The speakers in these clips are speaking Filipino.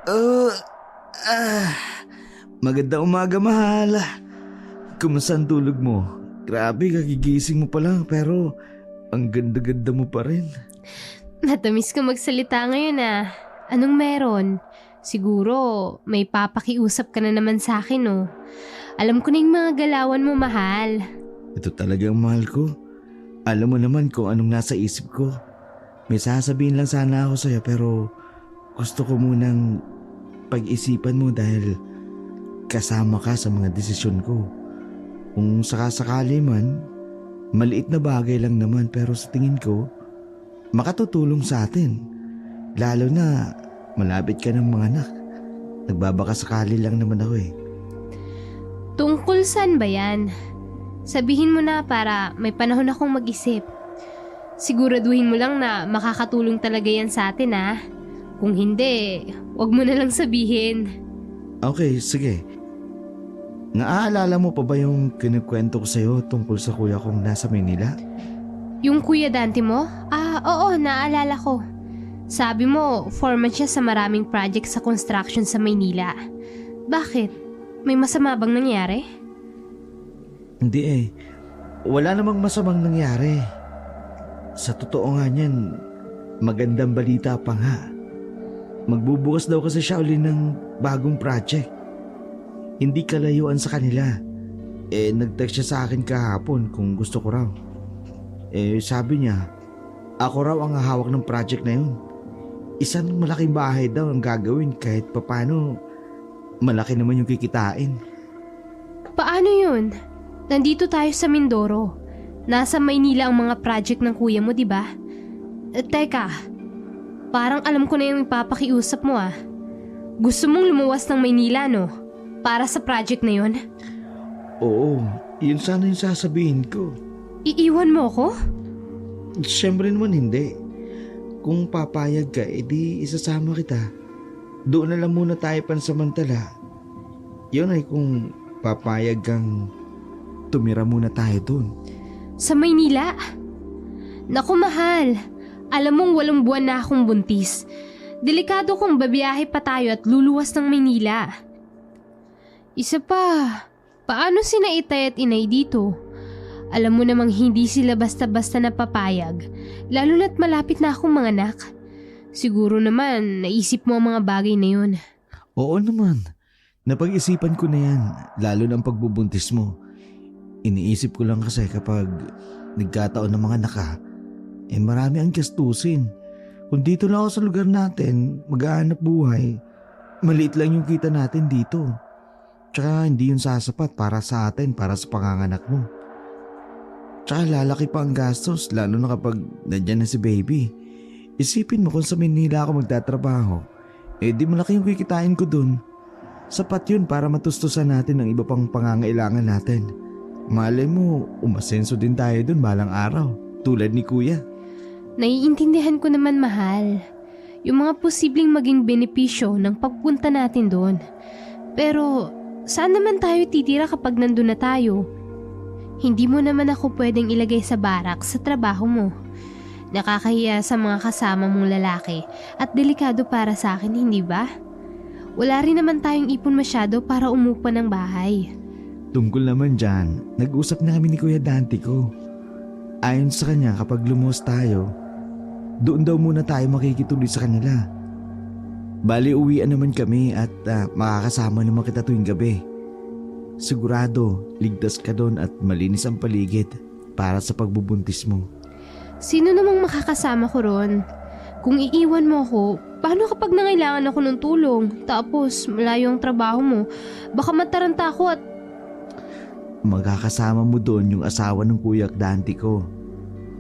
Oh, ah, magandang umaga, mahal. Kumusta ang tulog mo? Grabe, kagigising mo pa lang pero ang ganda-ganda mo pa rin. Natamis ka magsalita ngayon ah. Anong meron? Siguro may papakiusap ka na naman sa akin oh. Alam ko na yung mga galawan mo, mahal. Ito talaga ang mahal ko. Alam mo naman kung anong nasa isip ko. May sasabihin lang sana ako sa'yo pero gusto ko munang pag-isipan mo dahil kasama ka sa mga desisyon ko. Kung sakasakali man, maliit na bagay lang naman pero sa tingin ko, makatutulong sa atin. Lalo na malapit ka ng mga anak. Nagbabaka sakali lang naman ako eh. Tungkol saan ba yan? Sabihin mo na para may panahon akong mag-isip. Siguraduhin mo lang na makakatulong talaga yan sa atin ah. Kung hindi, wag mo na lang sabihin. Okay, sige. Naaalala mo pa ba yung kinikwento ko sa'yo tungkol sa kuya kong nasa Manila? Yung Kuya Dante mo? Oo, naalala ko. Sabi mo, foreman siya sa maraming project sa construction sa Maynila. Bakit? May masama bang nangyari? Hindi eh. Wala namang masamang nangyari. Sa totoo nga niyan, magandang balita pa nga. Magbubukas daw kasi siya uli ng bagong project. Hindi kalayuan sa kanila. Nag-text siya sa akin kahapon kung gusto ko raw. Sabi niya, ako raw ang hawak ng project na yun. Isang malaking bahay daw ang gagawin kahit papano malaki naman yung kikitain. Paano yun? Nandito tayo sa Mindoro. Nasa Maynila ang mga project ng kuya mo, di ba? Teka, parang alam ko na yung ipapakiusap mo ah. Gusto mong lumuwas ng Maynila, no? Para sa project na yun? Oo, yun sana yung sasabihin ko. Iiwan mo ko? Siyempre naman hindi. Kung papayag ka, edi isasama kita. Doon na lang muna tayo pansamantala. Yun ay kung papayag kang tumira muna tayo doon. Sa Maynila? Naku mahal, alam mong 8 buwan na akong buntis. Delikado kung babiyahe pa tayo at luluwas ng Maynila. Isa pa, paano sina Itay at Inay dito? Alam mo namang hindi sila basta-basta napapayag, lalo na't malapit na akong mga anak. Siguro naman, naisip mo ang mga bagay na yun. Oo naman. Napag-isipan ko na yan, lalo na ang pagbubuntis mo. Iniisip ko lang kasi kapag nagkataon ng mga anak ka, marami ang gastusin. Kung dito lang ako sa lugar natin, mag-aanap buhay, maliit lang yung kita natin dito. Tsaka hindi yun sasapat para sa atin, para sa panganganak mo. Tsaka lalaki pa ang gastos, lalo na kapag nandyan na si baby. Isipin mo kung sa Manila ako magtatrabaho, di malaki yung kikitain ko dun. Sapat yun para matustusan natin ang iba pang pangangailangan natin. Malay mo, umasenso din tayo dun balang araw, tulad ni kuya. Naiintindihan ko naman mahal, yung mga posibleng maging benepisyo ng pagpunta natin doon. Pero saan naman tayo titira kapag nandun na tayo? Hindi mo naman ako pwedeng ilagay sa barak sa trabaho mo. Nakakahiya sa mga kasama mong lalaki at delikado para sa akin, hindi ba? Wala rin naman tayong ipon masyado para umupa ng bahay. Tungkol naman dyan, nag-usap na kami ni Kuya Dante ko. Ayon sa kanya kapag lumuwas tayo, doon daw muna tayo makikituloy sa kanila. Bali uwian naman kami at makakasama naman kita tuwing gabi. Sigurado, ligtas ka doon at malinis ang paligid para sa pagbubuntis mo. Sino namang makakasama ko ron? Kung iiwan mo ako, paano kapag nangailangan ako ng tulong? Tapos malayo ang trabaho mo, baka mataranta ako at... Magkakasama mo doon yung asawa ng Kuya Dante ko,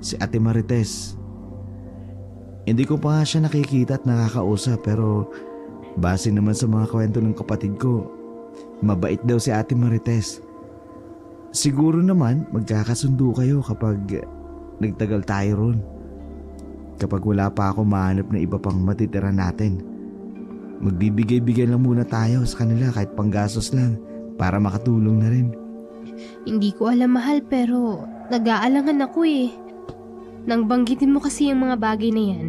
si Ate Marites. Hindi ko pa nga siya nakikita at nakakausap pero base naman sa mga kwento ng kapatid ko, mabait daw si Ate Marites. Siguro naman magkakasundo kayo kapag nagtagal tayo ron. Kapag wala pa ako mahanap na iba pang matitira natin, magbibigay-bigay lang muna tayo sa kanila kahit panggastos lang para makatulong na rin. Hindi ko alam mahal pero nag-aalangan ako eh. Nang banggitin mo kasi yung mga bagay na yan,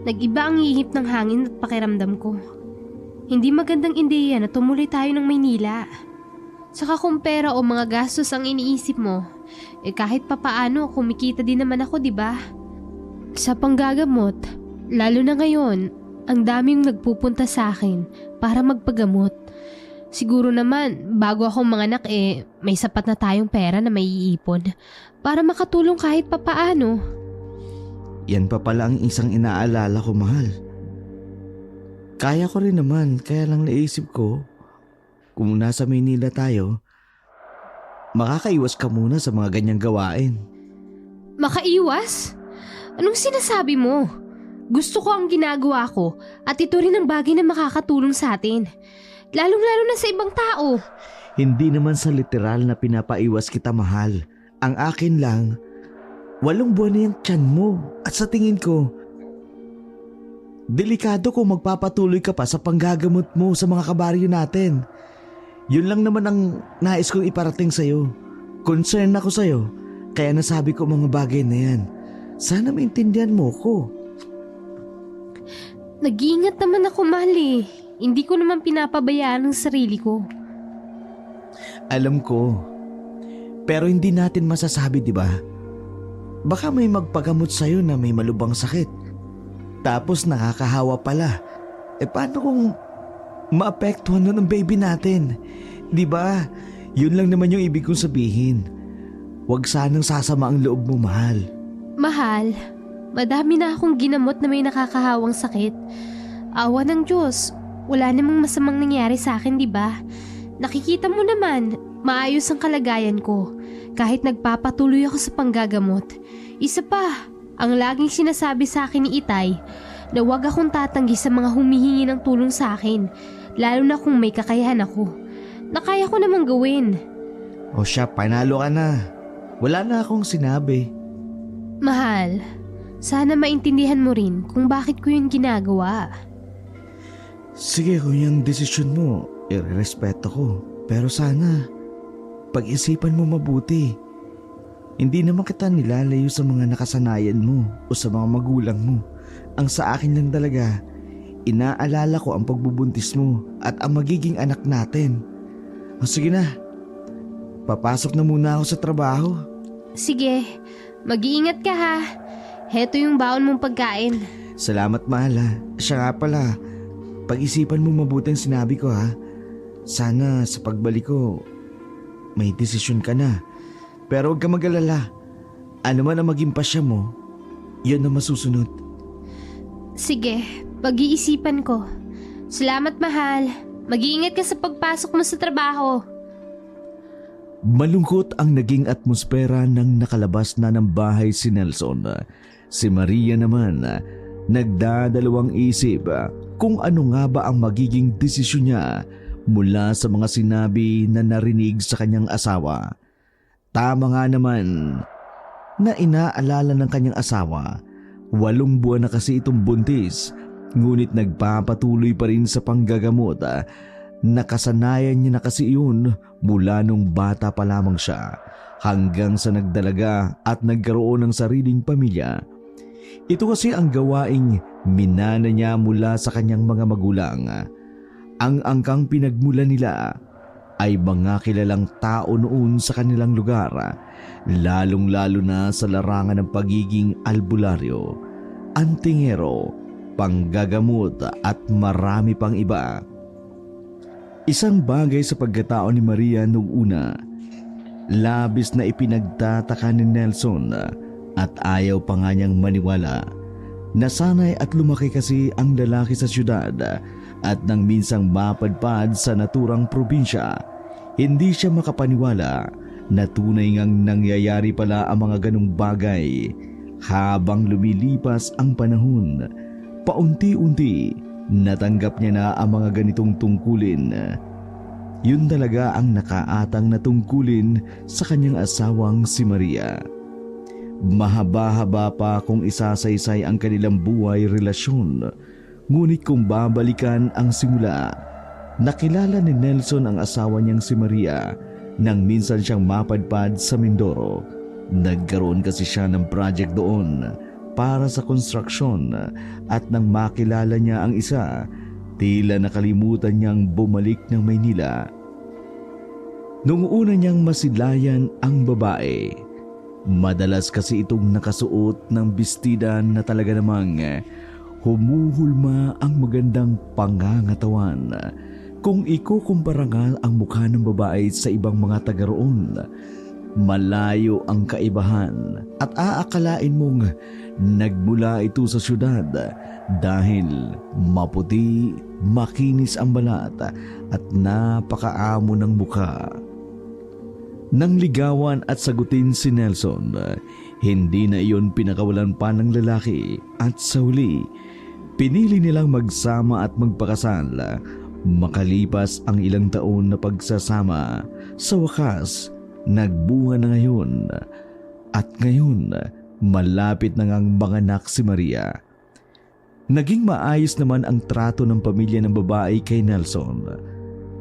nag-iba ang ihip ng hangin at pakiramdam ko. hindi magandang ideya na tumuloy tayo ng Maynila. Saka kung pera o mga gastos ang iniisip mo, kahit papaano kumikita din naman ako, di ba? Sa panggagamot, lalo na ngayon, ang daming nagpupunta sa akin para magpagamot. Siguro naman, bago akong manganak may sapat na tayong pera na maiipon para makatulong kahit papaano. Yan pa pala ang isang inaalala ko, mahal. Kaya ko rin naman, kaya lang naisip ko, kung nasa Maynila tayo, makakaiwas ka muna sa mga ganyang gawain. Makaiwas? Anong sinasabi mo? Gusto ko ang ginagawa ko at ito rin ang bagay na makakatulong sa atin. Lalong-lalo na sa ibang tao. Hindi naman sa literal na pinapaiwas kita, mahal. Ang akin lang, 8 buwan na yung tiyan mo. At sa tingin ko, delikado kung magpapatuloy ka pa sa panggagamot mo sa mga kabaryo natin. Yun lang naman ang nais kong iparating sa'yo. Concern ako sa'yo, kaya nasabi ko mga bagay na yan. Sana maintindihan mo ko. Nag-iingat naman ako, mahal eh. Hindi ko naman pinapabayaan ang sarili ko. Alam ko. Pero hindi natin masasabi, di ba? Baka may magpagamot sa'yo na may malubang sakit. Tapos nakakahawa pala. Paano kung maapektuhan nun ang baby natin? Di ba? Yun lang naman yung ibig kong sabihin. Huwag sanang sasama ang loob mo, mahal. Mahal, madami na akong ginamot na may nakakahawang sakit. Awa ng Diyos, wala namang masamang nangyari sa akin, di ba? Nakikita mo naman, maayos ang kalagayan ko. Kahit nagpapatuloy ako sa panggagamot. Isa pa, ang laging sinasabi sa akin ni Itay na huwag akong tatanggi sa mga humihingi ng tulong sa akin, lalo na kung may kakayahan ako. Na kaya ko namang gawin. O siya, panalo ka na. Wala na akong sinabi. Mahal, sana maintindihan mo rin kung bakit ko yun ginagawa. Sige, kung yung desisyon mo, irerespeto ko. Pero sana, pag-isipan mo mabuti. Hindi naman kita nilalayo sa mga nakasanayan mo o sa mga magulang mo. Ang sa akin lang talaga, inaalala ko ang pagbubuntis mo at ang magiging anak natin. O sige na, papasok na muna ako sa trabaho. Sige, mag-iingat ka ha. Heto yung baon mong pagkain. Salamat, mahal ha. Siya nga pala, pag-isipan mo mabuti ang sinabi ko ha. Sana sa pagbalik ko, may desisyon ka na. Pero huwag ka mag-alala. Ano man ang maging pasya mo, yun ang masusunod. Sige, pag-iisipan ko. Salamat, mahal. Mag-iingat ka sa pagpasok mo sa trabaho. Malungkot ang naging atmosfera nang nakalabas na ng bahay si Nelson. Si Maria naman, nagdadalawang isip kung ano nga ba ang magiging desisyon niya mula sa mga sinabi na narinig sa kanyang asawa. Tama nga naman na inaalala ng kanyang asawa, 8 buwan na kasi itong buntis, ngunit nagpapatuloy pa rin sa panggagamot. Nakasanayan niya na kasi yun mula nung bata pa lamang siya hanggang sa nagdalaga at nagkaroon ng sariling pamilya. Ito kasi ang gawaing minana niya mula sa kanyang mga magulang. Ang angkang pinagmula nila ay mga kilalang tao noon sa kanilang lugar, lalong-lalo na sa larangan ng pagiging albularyo, antingero, panggagamot at marami pang iba. Isang bagay sa pagkatao ni Maria noong una, labis na ipinagtataka ni Nelson at ayaw pa nga niyang maniwala. Nasanay at lumaki kasi ang lalaki sa syudad at nang minsang mapadpad sa naturang probinsya, hindi siya makapaniwala na tunay ngang nangyayari pala ang mga ganong bagay. Habang lumilipas ang panahon, paunti-unti natanggap niya na ang mga ganitong tungkulin. Yun talaga ang nakaatang na tungkulin sa kanyang asawang si Maria. Mahaba-haba pa kung isasaysay ang kanilang buhay relasyon. Ngunit kung babalikan ang simula, nakilala ni Nelson ang asawa niyang si Maria nang minsan siyang mapadpad sa Mindoro. Nagkaroon kasi siya ng project doon para sa construction at nang makilala niya ang isa, Tila nakalimutan niyang bumalik ng Maynila. Nung una niyang masilayan ang babae, madalas kasi itong nakasuot ng bestida na talaga namang humuhulma ang magandang pangangatawan. Kung ikukumpara nga ang mukha ng babae sa ibang mga taga roon, malayo ang kaibahan at aakalain mong nagmula ito sa syudad dahil maputi, makinis ang balat at napakaamo ng mukha. Nang ligawan at sagutin si Nelson, hindi na iyon pinakawalan pa ng lalaki at sa huli, pinili nilang magsama at magpakasal. Makalipas ang ilang taon na pagsasama, sa wakas, nagbunga na ngayon. At ngayon, malapit na ngang manganak si Maria. Naging maayos naman ang trato ng pamilya ng babae kay Nelson.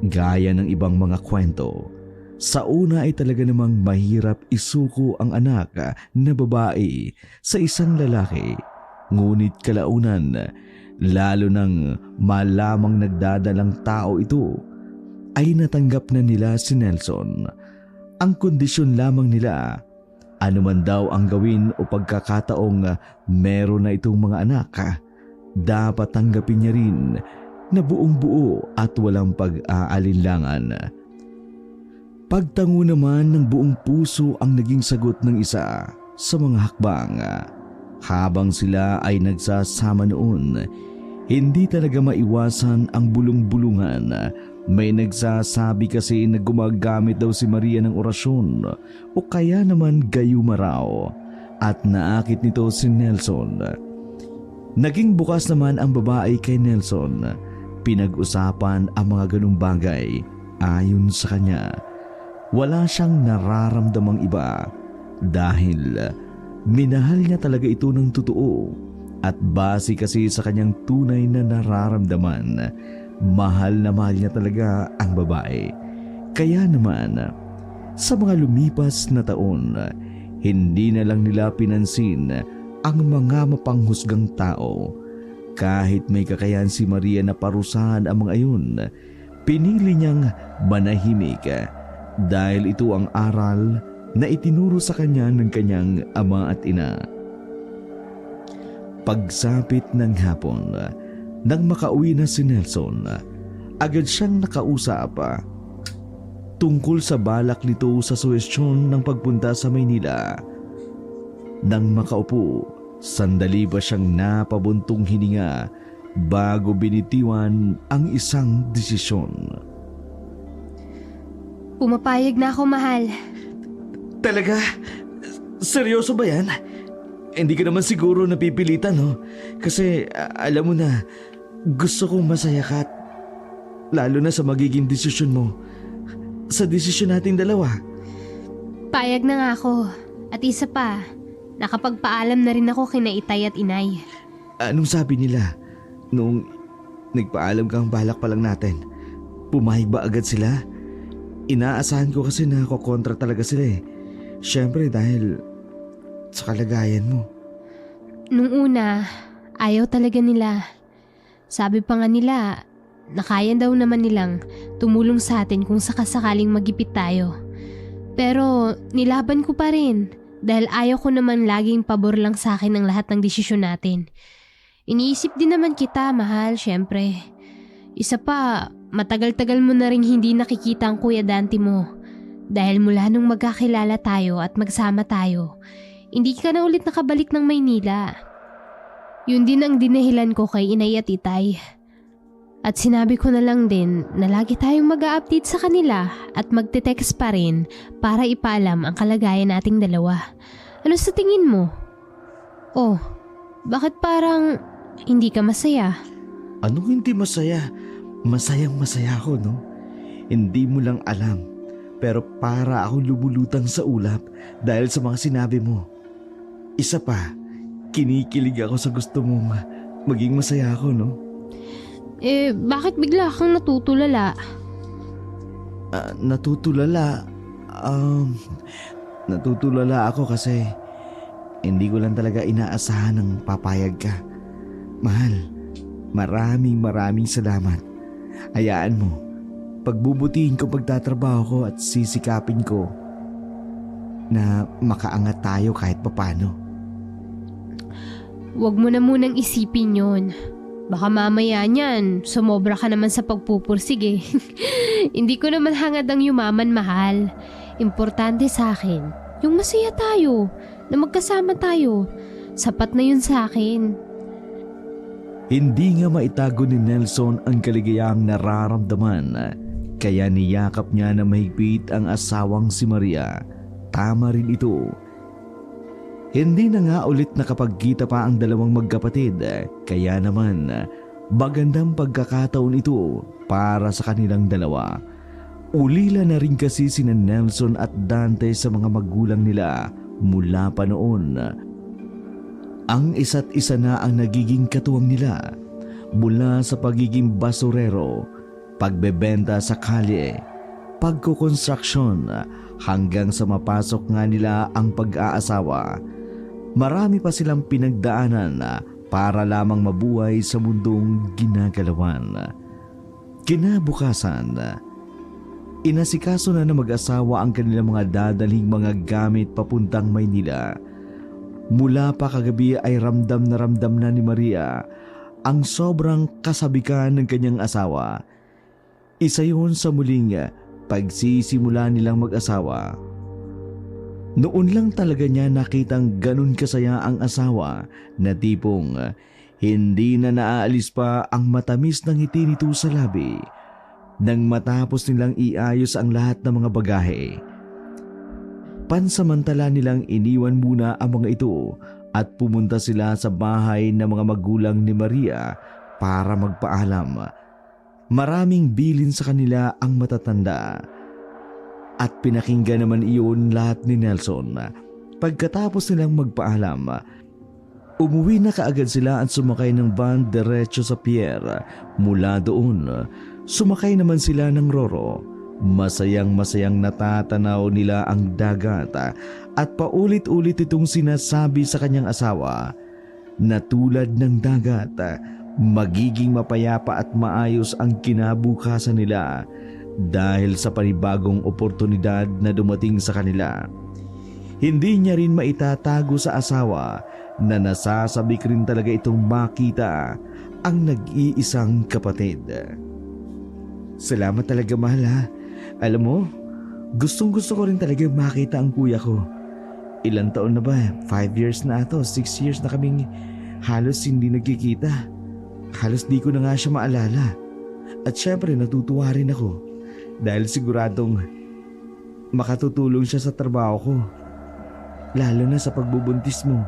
Gaya ng ibang mga kwento, sa una ay talaga namang mahirap isuko ang anak na babae sa isang lalaki. Ngunit kalaunan, lalo nang malamang nagdadalang tao ito, ay natanggap na nila si Nelson. Ang kondisyon lamang nila, anuman daw ang gawin o pagkakataong meron na itong mga anak, dapat tanggapin niya rin na buong buo at walang pag-aalinlangan. Pagtango naman ng buong puso ang naging sagot ng isa sa mga hakbang. Habang sila ay nagsasama noon, hindi talaga maiwasan ang bulong-bulungan. May nagsasabi kasi na gumagamit daw si Maria ng orasyon o kaya naman gayuma raw at naakit nito si Nelson. Naging bukas naman ang babae kay Nelson. Pinag-usapan ang mga ganung bagay. Ayon sa kanya, wala siyang nararamdamang iba dahil minahal niya talaga ito ng totoo. At base kasi sa kanyang tunay na nararamdaman, mahal na mahal niya talaga ang babae. Kaya naman, sa mga lumipas na taon, hindi na lang nila pinansin ang mga mapanghusgang tao. Kahit may kakayahan si Maria na parusahan ang mga iyon, pinili niyang manahimik dahil ito ang aral na itinuro sa kanya ng kanyang ama at ina. Pagsapit ng hapon, nang makauwi na si Nelson, agad siyang nakausap tungkol sa balak nito sa suwestyon ng pagpunta sa Maynila. Nang makaupo, sandali ba siyang napabuntong hininga bago binitiwan ang isang desisyon. Pumapayag na ako, mahal. Talaga? Seryoso ba yan? Hindi ka naman siguro napipilitan, no? Kasi alam mo na, gusto kong masaya ka, lalo na sa magiging desisyon mo. Sa desisyon nating dalawa. Payag na nga ako. At isa pa, nakapagpaalam na rin ako kina Itay at Inay. Anong sabi nila? Nung nagpaalam kang balak pa lang natin, pumayag ba agad sila? Inaasahan ko kasi na kukontra talaga sila eh. Siyempre dahil sa kalagayan mo. Nung una, ayaw talaga nila. Sabi pa nga nila, na kaya daw naman nilang tumulong sa atin kung sakasakaling magipit tayo. Pero nilaban ko pa rin dahil ayaw ko naman laging pabor lang sa akin ang lahat ng desisyon natin. Iniisip din naman kita, mahal, syempre. Isa pa, matagal-tagal mo na rin hindi nakikita ang Kuya Dante mo. Dahil mula nung magkakilala tayo at magsama tayo, hindi ka na ulit nakabalik ng Maynila. Yun din ang dinahilan ko kay Inay at Itay. At sinabi ko na lang din na lagi tayong mag-a-update sa kanila at magte-text pa rin para ipaalam ang kalagayan nating dalawa. Ano sa tingin mo? Oh, bakit parang hindi ka masaya? Anong hindi masaya? Masayang masaya ako, no? Hindi mo lang alam. Pero para akong lumulutang sa ulap dahil sa mga sinabi mo. Isa pa, kinikilig ako sa gusto mong maging masaya ako, no? Bakit bigla kang natutulala? Natutulala? Natutulala ako kasi hindi ko lang talaga inaasahan ng papayag ka. Mahal, maraming salamat. Hayaan mo, pagbubutihin ko pagtatrabaho ko at sisikapin ko na makaangat tayo kahit papano. Huwag mo na munang isipin yon. Baka mamaya niyan, sumobra ka naman sa pagpupursig eh. Hindi ko naman hangad ang yumaman, mahal. Importante sa akin, yung masaya tayo, na magkasama tayo. Sapat na yun sa akin. Hindi nga maitago ni Nelson ang kaligayahang nararamdaman, kaya niyakap niya na mahigpit ang asawang si Maria. Tama rin ito. Hindi na nga ulit nakapagkita pa ang dalawang magkapatid, kaya naman magandang pagkakataon ito para sa kanilang dalawa. Ulila na rin kasi sina Nelson at Dante sa mga magulang nila mula pa noon. Ang isa't isa na ang nagiging katuwang nila mula sa pagiging basurero, pagbebenta sa kalye, pagkukonstruksyon hanggang sa mapasok nga nila ang pag-aasawa. Marami pa silang pinagdaanan para lamang mabuhay sa mundong ginagalawan. Kinabukasan, inasikaso na ng mag-asawa ang kanilang mga dadalhing mga gamit papuntang Maynila. Mula pa kagabi ay ramdam na ni Maria ang sobrang kasabikan ng kanyang asawa. Isa yun sa muling pagsisimula nilang mag-asawa. Noon lang talaga niya nakitang ganun kasaya ang asawa na tipong hindi na naaalis pa ang matamis ng ngiti nito sa labi nang matapos nilang iayos ang lahat ng mga bagahe. Pansamantala nilang iniwan muna ang mga ito at pumunta sila sa bahay ng mga magulang ni Maria para magpaalam. Maraming bilin sa kanila ang matatanda. At pinakinggan naman iyon lahat ni Nelson. Pagkatapos nilang magpaalam, umuwi na kaagad sila at sumakay ng van diretso sa pier. Mula doon, sumakay naman sila ng Roro. Masayang natatanaw nila ang dagat at paulit-ulit itong sinasabi sa kanyang asawa na tulad ng dagat, magiging mapayapa at maayos ang kinabukasan nila dahil sa panibagong oportunidad na dumating sa kanila. Hindi niya rin maitatago sa asawa na nasasabik rin talaga itong makita ang nag-iisang kapatid. Salamat talaga, mahal ha. Alam mo, gustong-gusto ko rin talaga makita ang kuya ko. Ilang taon na ba? 5 years na ato, 6 years na kaming halos hindi nagkikita. Halos di ko na nga siya maalala. At syempre natutuwa rin ako dahil siguradong makatutulong siya sa trabaho ko. Lalo na sa pagbubuntis mo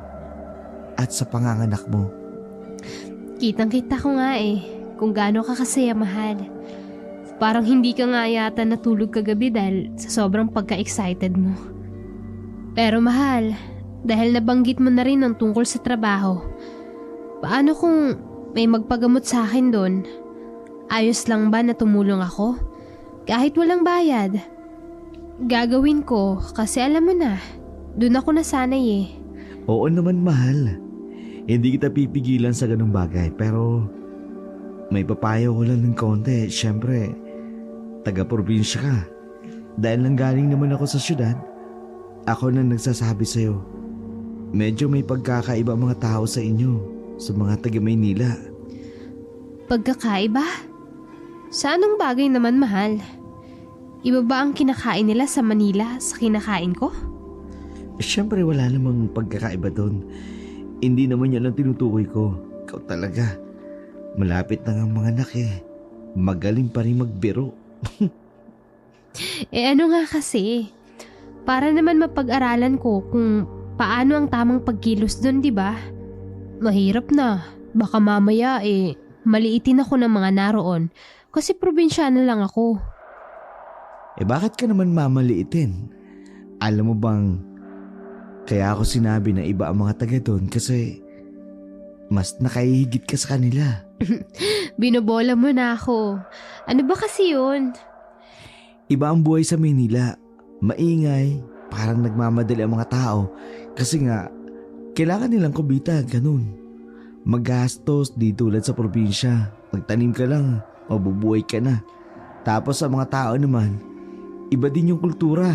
at sa panganganak mo. Kitang-kita ko nga eh kung gaano ka kasaya, mahal. Parang hindi ka nga yata natulog kagabi dahil sa sobrang pagka-excited mo. Pero mahal, dahil nabanggit mo na rin ang tungkol sa trabaho, paano kung may magpagamot sa akin doon? Ayos lang ba na tumulong ako? Kahit walang bayad. Gagawin ko kasi alam mo na, doon ako nasanay eh. Oo naman, mahal. Hindi kita pipigilan sa ganung bagay, pero may papayo ko lang ng konti. Siyempre, taga-probinsya ka. Dahil nanggaling naman ako sa syudad, ako na nagsasabi sa'yo. Medyo may pagkakaiba ang mga tao sa inyo, sa mga taga-Maynila. Pagkakaiba? Sa anong bagay naman, mahal? Iba ba ang kinakain nila sa Manila sa kinakain ko? Siyempre wala namang pagkakaiba doon. Hindi naman yan ang tinutukoy ko. Ikaw talaga. Malapit na ang mga anak eh. Magaling pa rin magbiro. Ano nga kasi? Para naman mapag-aralan ko kung paano ang tamang pagkilos doon, di ba? Mahirap na. Baka mamaya maliitin ako ng mga naroon kasi probinsyana lang ako. Bakit ka naman mamaliitin? Alam mo bang kaya ako sinabi na iba ang mga taga doon kasi mas nakahihigit ka sa kanila. Binobola mo na ako. Ano ba kasi yun? Iba ang buhay sa Maynila. Maingay, parang nagmamadali ang mga tao kasi nga kailangan nilang kumita, ganun. Magastos di tulad sa probinsya. Magtanim ka lang, mabubuhay ka na. Tapos sa mga tao naman, iba din yung kultura.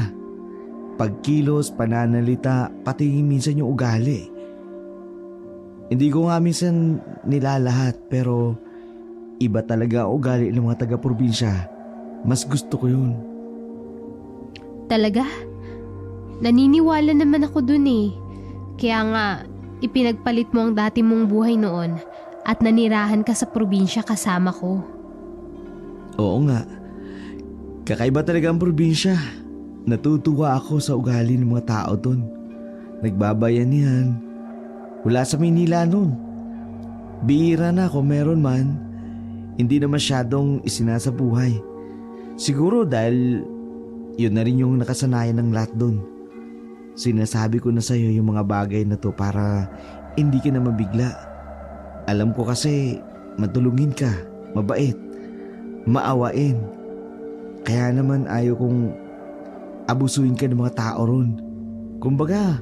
Pagkilos, pananalita, pati minsan yung ugali. Hindi ko nga minsan nilalahat pero iba talaga ang ugali ng mga taga-probinsya. Mas gusto ko yun. Talaga? Naniniwala naman ako dun eh. Kaya nga, ipinagpalit mo ang dati mong buhay noon at nanirahan ka sa probinsya kasama ko. Oo nga. Kakaiba talaga ang probinsya. Natutuwa ako sa ugali ng mga tao dun. Nagbabayanihan. Wala sa Maynila nun. Bihira na kung meron man. Hindi na masyadong isinasabuhay. Siguro dahil yun na rin yung nakasanayan ng lahat dun. Sinasabi ko na sa'yo yung mga bagay na to para hindi ka na mabigla. Alam ko kasi matulungin ka, mabait, maawain. Kaya naman ayaw kong abusuin ka ng mga tao ron. Kumbaga,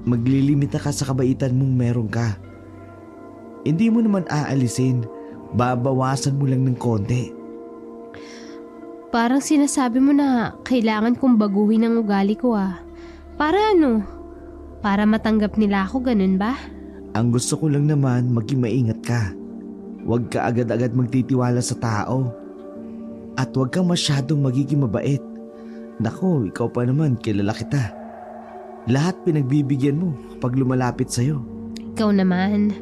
maglilimita ka sa kabaitan mong meron ka. Hindi mo naman aalisin, babawasan mo lang ng konti. Parang sinasabi mo na kailangan kong baguhin ang ugali ko ah. Para ano? Para matanggap nila ako, ganun ba? Ang gusto ko lang naman maging maingat ka. Huwag ka agad-agad magtitiwala sa tao. At huwag kang masyadong magiging mabait. Nako, ikaw pa naman, kilala kita. Lahat pinagbibigyan mo kapag lumalapit sa'yo. Ikaw naman,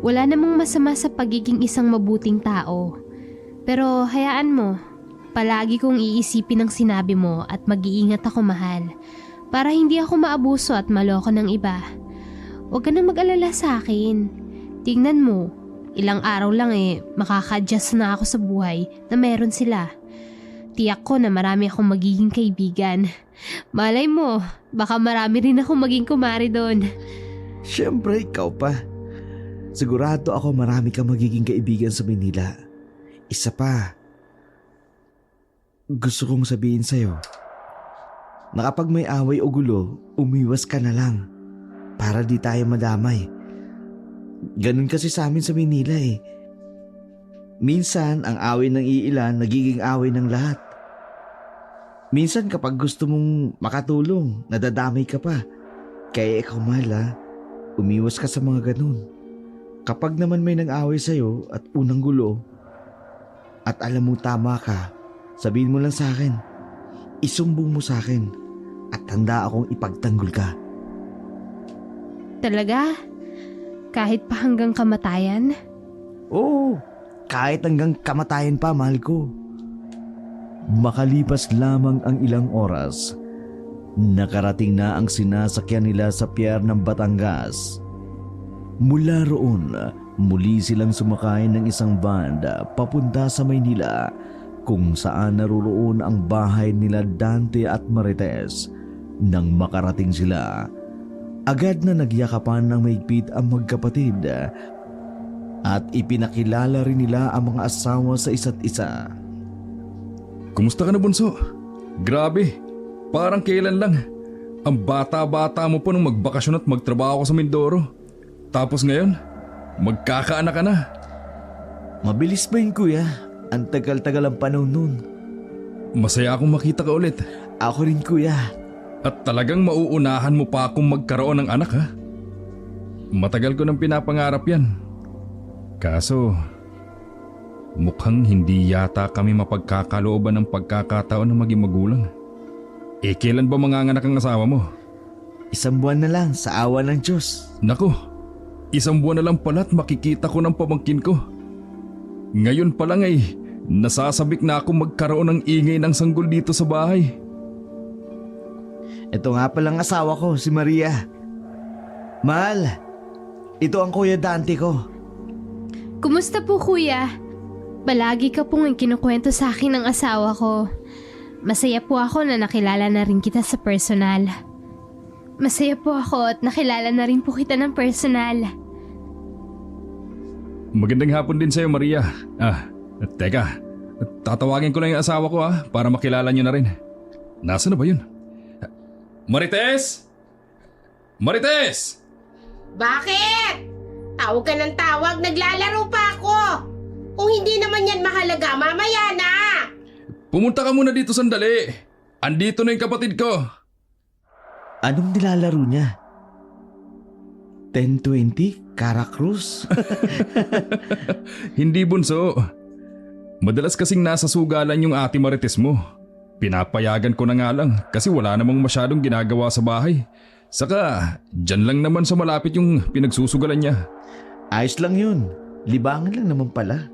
wala namang masama sa pagiging isang mabuting tao. Pero hayaan mo, palagi kong iisipin ang sinabi mo at mag-iingat ako, mahal. Para hindi ako maabuso at maloko ng iba. Huwag ka na mag-alala sa akin. Tingnan mo, ilang araw lang makaka-adjust na ako sa buhay na meron sila. Tiyak ko na marami akong magiging kaibigan. Malay mo, baka marami rin akong maging kumari doon. Siyempre, ikaw pa. Sigurado ako marami kang magiging kaibigan sa Manila. Isa pa, gusto kong sabihin sa'yo, na kapag may away o gulo, umiwas ka na lang para di tayo madamay. Ganun kasi sa amin sa Manila eh. Minsan, ang away ng iilan nagiging away ng lahat. Minsan kapag gusto mong makatulong, nadadamay ka pa. Kaya ikaw, mahal, umiwas ka sa mga ganun. Kapag naman may nang-away sa'yo at unang gulo, at alam mo tama ka, sabihin mo lang sa akin, isumbong mo sa akin, at handa akong ipagtanggol ka. Talaga? Kahit pa hanggang kamatayan? Oo, kahit hanggang kamatayan pa, mahal ko. Makalipas lamang ang ilang oras, nakarating na ang sinasakyan nila sa pier ng Batangas. Mula roon, muli silang sumakay ng isang van papunta sa Maynila kung saan naroroon ang bahay nila Dante at Marites. Nang makarating sila, agad na nagyakapan ng mahigpit ang magkapatid at ipinakilala rin nila ang mga asawa sa isa't isa. Kumusta ka na, bunso? Grabe, parang kailan lang. Ang bata-bata mo pa nung magbakasyon at magtrabaho ko sa Mindoro. Tapos ngayon, magkakaanak ka na. Mabilis ba yun, kuya? Ang tagal-tagal ang panahon nun. Masaya akong makita ka ulit. Ako rin, kuya. At talagang mauunahan mo pa akong magkaroon ng anak, ha? Matagal ko nang pinapangarap yan. Kaso, mukhang hindi yata kami mapagkakalooban ng pagkakataon na maging magulang. Kailan ba manganganak ang asawa mo? 1 buwan na lang sa awa ng Diyos. Naku, 1 buwan na lang pala at makikita ko ng pamangkin ko. Ngayon pa lang nasasabik na ako magkaroon ng ingay ng sanggol dito sa bahay. Ito nga palang asawa ko, si Maria. Mahal, ito ang Kuya Dante ko. Kumusta po, kuya? Palagi ka pong kinukwento sa akin ng asawa ko. Masaya po ako na nakilala na rin kita sa personal. Masaya po ako at nakilala na rin po kita ng personal. Magandang hapon din sa'yo, Maria. Teka, tatawagin ko lang yung asawa ko para makilala niyo na rin. Nasaan na ba yun? Marites! Marites! Bakit? Tawag ka ng tawag, naglalaro pa ako. Kung hindi naman yan mahalaga, mamaya na. Pumunta ka muna dito sandali. Andito na yung kapatid ko. Anong nilalaro niya? 10-20? Caracruz? Hindi bunso. Madalas kasing nasa sugalan yung ate Marites mo. Pinapayagan ko na nga lang kasi wala namang masyadong ginagawa sa bahay. Saka, dyan lang naman sa malapit yung pinagsusugalan niya. Ayos lang yun. Libangan lang naman pala.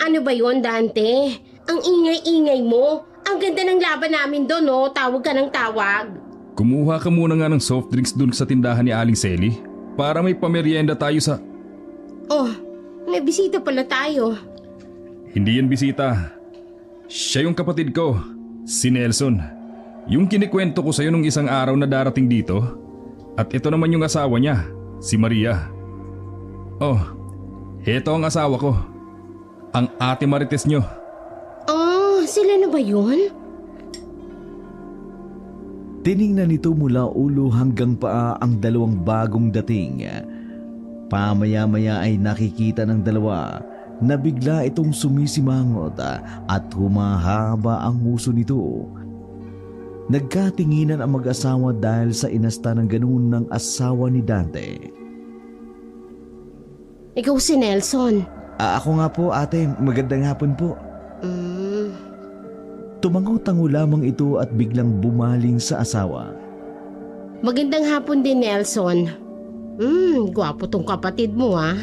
Ano ba yon, Dante? Ang ingay-ingay mo. Ang ganda ng laban namin doon, no? Tawag ka ng tawag. Kumuha ka muna nga ng soft drinks dun sa tindahan ni Aling Selly para may pamerienda tayo sa... Oh, may bisita pala tayo. Hindi yan bisita. Siya yung kapatid ko, si Nelson. Yung kinikwento ko sa'yo nung isang araw na darating dito. At ito naman yung asawa niya, si Maria. Oh, heto ang asawa ko. Ang ate Marites nyo. Oh, sila na ba yun? Tiningnan nito mula ulo hanggang paa ang dalawang bagong dating. Pamaya-maya ay nakikita ng dalawa na bigla itong sumisimangot at humahaba ang nguso nito. Nagkatinginan ang mag-asawa dahil sa inasta ng ganun ng asawa ni Dante. Ikaw si Nelson. Ako nga po ate, magandang hapon po. Tumango-tango lamang ito at biglang bumaling sa asawa. Magandang hapon din, Nelson. Gwapo tong kapatid mo, ha?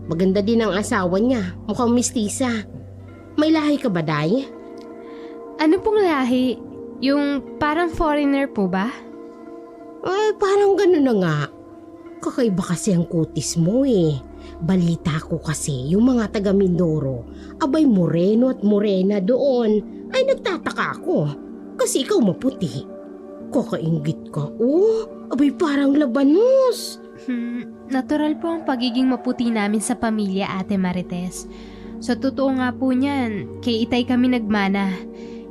Maganda din ang asawa niya. Mukhang mistisa. May lahi ka ba, Day? Ano pong lahi? Yung parang foreigner po ba? Parang gano'n na nga. Kakaiba kasi ang kutis mo, eh. Balita ko kasi yung mga taga Mindoro, abay moreno at morena doon. Ay nagtataka ako kasi ikaw maputi. Kakainggit ka, abay parang labanos. Natural po ang pagiging maputi namin sa pamilya, Ate Marites. Sa totoo nga po niyan, kay Itay kami nagmana.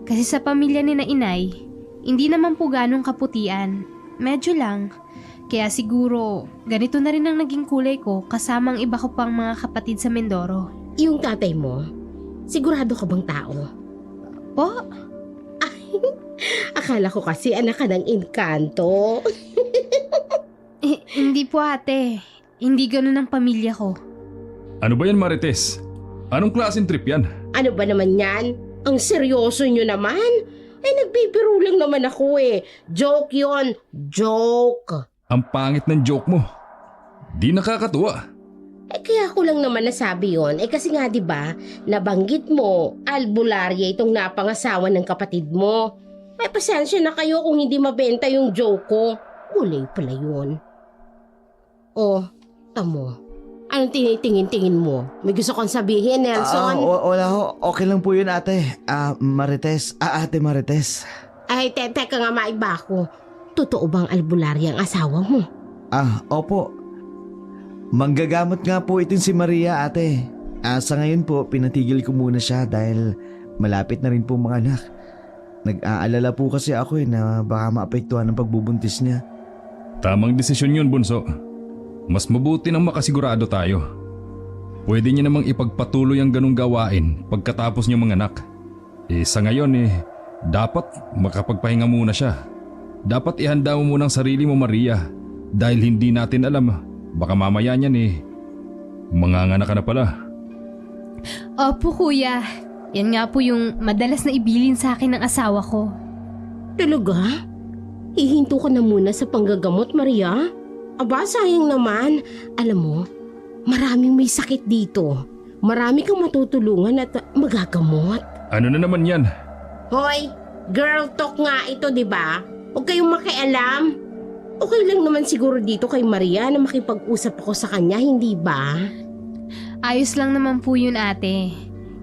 Kasi sa pamilya ni na Inay, hindi naman po ganong kaputian. Medyo lang. Kaya siguro, ganito na rin ang naging kulay ko kasamang iba ko pang mga kapatid sa Mindoro. Yung tatay mo, sigurado ka bang tao? Po? Akala ko kasi anak ka ng Encanto. Hindi po ate. Hindi ganun ang pamilya ko. Ano ba yan Marites? Anong klaseng trip yan? Ano ba naman yan? Ang seryoso nyo naman? Nagbibiro lang naman ako eh. Joke yon, joke. Ang pangit ng joke mo. Di nakakatuwa. Kaya ko lang naman nasabi yon. Kasi nga 'di ba, nabanggit mo, albularya itong napangasawa ng kapatid mo. May pasensya na kayo kung hindi mabenta yung joke ko. Kulay pala yun. Oh, tamo. Anong tinitingin-tingin mo? May gusto kong sabihin, Nelson? Wala ho. Okay lang po yun ate. Marites. Ate Marites. Ay, teka nga maiba ko. Totoo bang albularya ang asawa mo? Opo. Manggagamot nga po itong si Maria ate. Sa ngayon po, pinatigil ko muna siya dahil malapit na rin po mga anak. Nag-aalala po kasi ako na baka maapektuhan ang pagbubuntis niya. Tamang desisyon yun, Bunso. Mas mabuti nang makasigurado tayo. Pwede niya namang ipagpatuloy ang ganong gawain pagkatapos niya manganak. Sa ngayon dapat makapagpahinga muna siya. Dapat ihanda mo muna ang sarili mo, Maria. Dahil hindi natin alam, baka mamaya niyan manganganak ka na pala. Opo kuya. Yan nga po yung madalas na ibilin sa akin ng asawa ko. Talaga? Hihinto ka na muna sa panggagamot, Maria? Aba, sayang naman. Alam mo, maraming may sakit dito. Marami kang matutulungan at magagamot. Ano na naman yan? Hoy, girl talk nga ito, di ba? Huwag kayong makialam. Okay lang naman siguro dito kay Maria na makipag-usap ako sa kanya, hindi ba? Ayos lang naman po yun ate.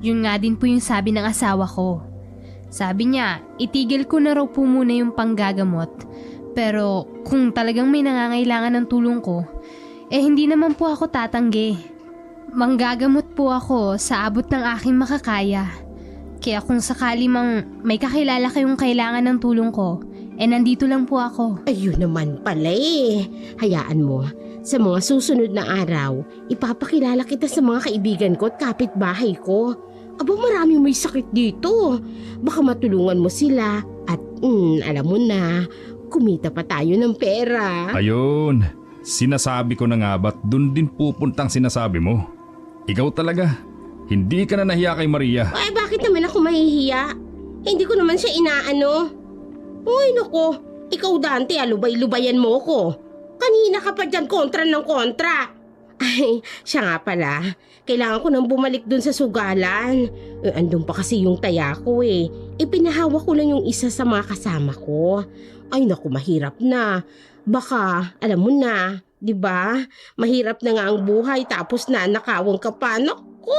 Yun nga din po yung sabi ng asawa ko. Sabi niya, itigil ko na raw po muna yung panggagamot. Pero kung talagang may nangangailangan ng tulong ko, hindi naman po ako tatanggi. Manggagamot po ako sa abot ng aking makakaya. Kaya kung sakali mang may kakilala kayong kailangan ng tulong ko, nandito lang po ako. Ayun naman pala eh. Hayaan mo, sa mga susunod na araw, ipapakilala kita sa mga kaibigan ko at kapitbahay ko. Aba, maraming may sakit dito. Baka matulungan mo sila at alam mo na, kumita pa tayo ng pera. Ayun, sinasabi ko na nga ba't dun din pupuntang sinasabi mo? Ikaw talaga, hindi ka na nahiya kay Maria. Ay, bakit naman ako mahihiya? Hindi ko naman siya inaano. Uy, nako, ikaw Dante, alubay-lubayan mo ko. Kanina ka pa dyan kontra ng kontra. Ay, siya nga pala. Kailangan ko nang bumalik dun sa sugalan. Andun pa kasi yung taya ko eh. Ipinahawa ko lang yung isa sa mga kasama ko. Ay naku, mahirap na. Baka, alam mo na, di ba? Mahirap na nga ang buhay tapos nanakawang ka pa. Naku,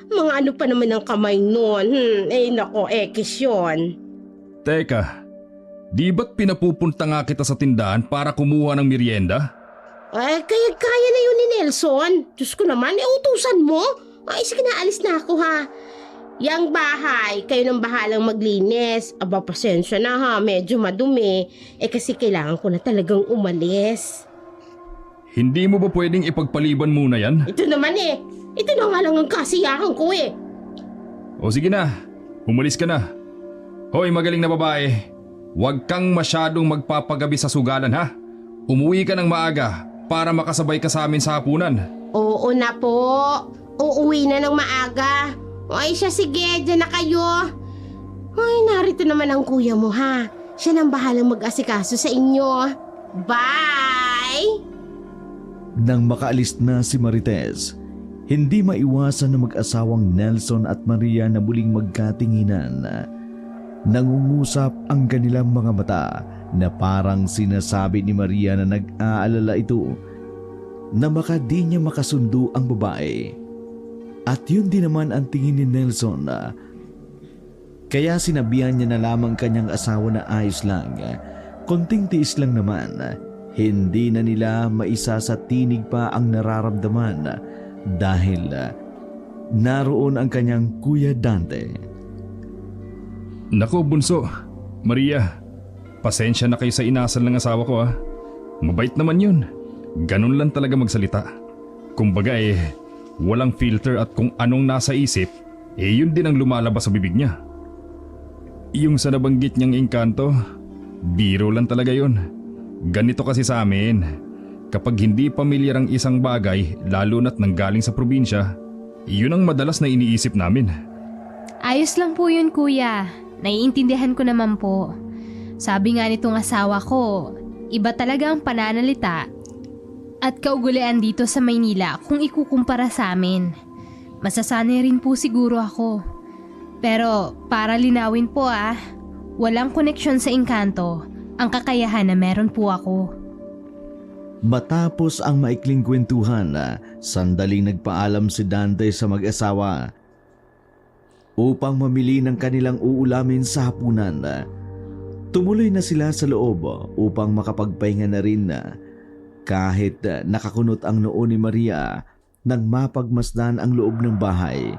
mga ano pa naman ang kamay nun. Eh naku, ekis yun. Teka, di ba't pinapupunta nga kita sa tindahan para kumuha ng merienda? Ay, kaya na yun ni Nelson. Diyos ko naman, utusan mo. Ay, sige na, alis na ako ha. Yang bahay, kayo nang bahalang maglinis. Aba, pasensya na ha, medyo madumi. Kasi kailangan ko na talagang umalis. Hindi mo ba pwedeng ipagpaliban muna yan? Ito naman eh. Ito na nga lang ang kasiyahan ko eh. O sige na, umalis ka na. Hoy magaling na babae, huwag kang masyadong magpapagabi sa sugalan ha. Umuwi ka ng maaga para makasabay ka sa amin sa hapunan. Oo na po. Uuwi na ng maaga. Ay siya, sige, dyan na kayo. Ay, narito naman ang kuya mo ha. Siya nang bahalang mag-asikaso sa inyo. Bye! Nang makaalis na si Marites, hindi maiwasan na mag-asawang Nelson at Maria na muling magkatinginan. Nangungusap ang kanilang mga mata na parang sinasabi ni Maria na nag-aalala ito na baka di niya makasundo ang babae. At yun din naman ang tingin ni Nelson. Kaya sinabihan niya na lamang kanyang asawa na ayos lang. Konting tiis lang naman. Hindi na nila maisa sa tinig pa ang nararamdaman dahil naroon ang kanyang Kuya Dante. Nako bunso, Maria, pasensya na kayo sa inasal ng asawa ko ha. Mabait naman yun. Ganun lang talaga magsalita. Kumbaga walang filter at kung anong nasa isip, yun din ang lumalabas sa bibig niya. Yung sa nabanggit niyang engkanto, biro lang talaga yun. Ganito kasi sa amin, kapag hindi pamilyar ang isang bagay, lalo na't nanggaling sa probinsya, yun ang madalas na iniisip namin. Ayos lang po yun, kuya. Naiintindihan ko naman po. Sabi nga nitong asawa ko, iba talaga ang pananalita at kaugulian dito sa Maynila kung ikukumpara sa amin. Masasanay rin po siguro ako. Pero para linawin po walang koneksyon sa engkanto ang kakayahan na meron po ako. Matapos ang maikling kwentuhan, sandaling nagpaalam si Dante sa mag-asawa upang mamili ng kanilang uulamin sa hapunan. Tumuloy na sila sa loob upang makapagpahinga na rin kahit nakakunot ang noo ni Maria nang mapagmasdan ang loob ng bahay.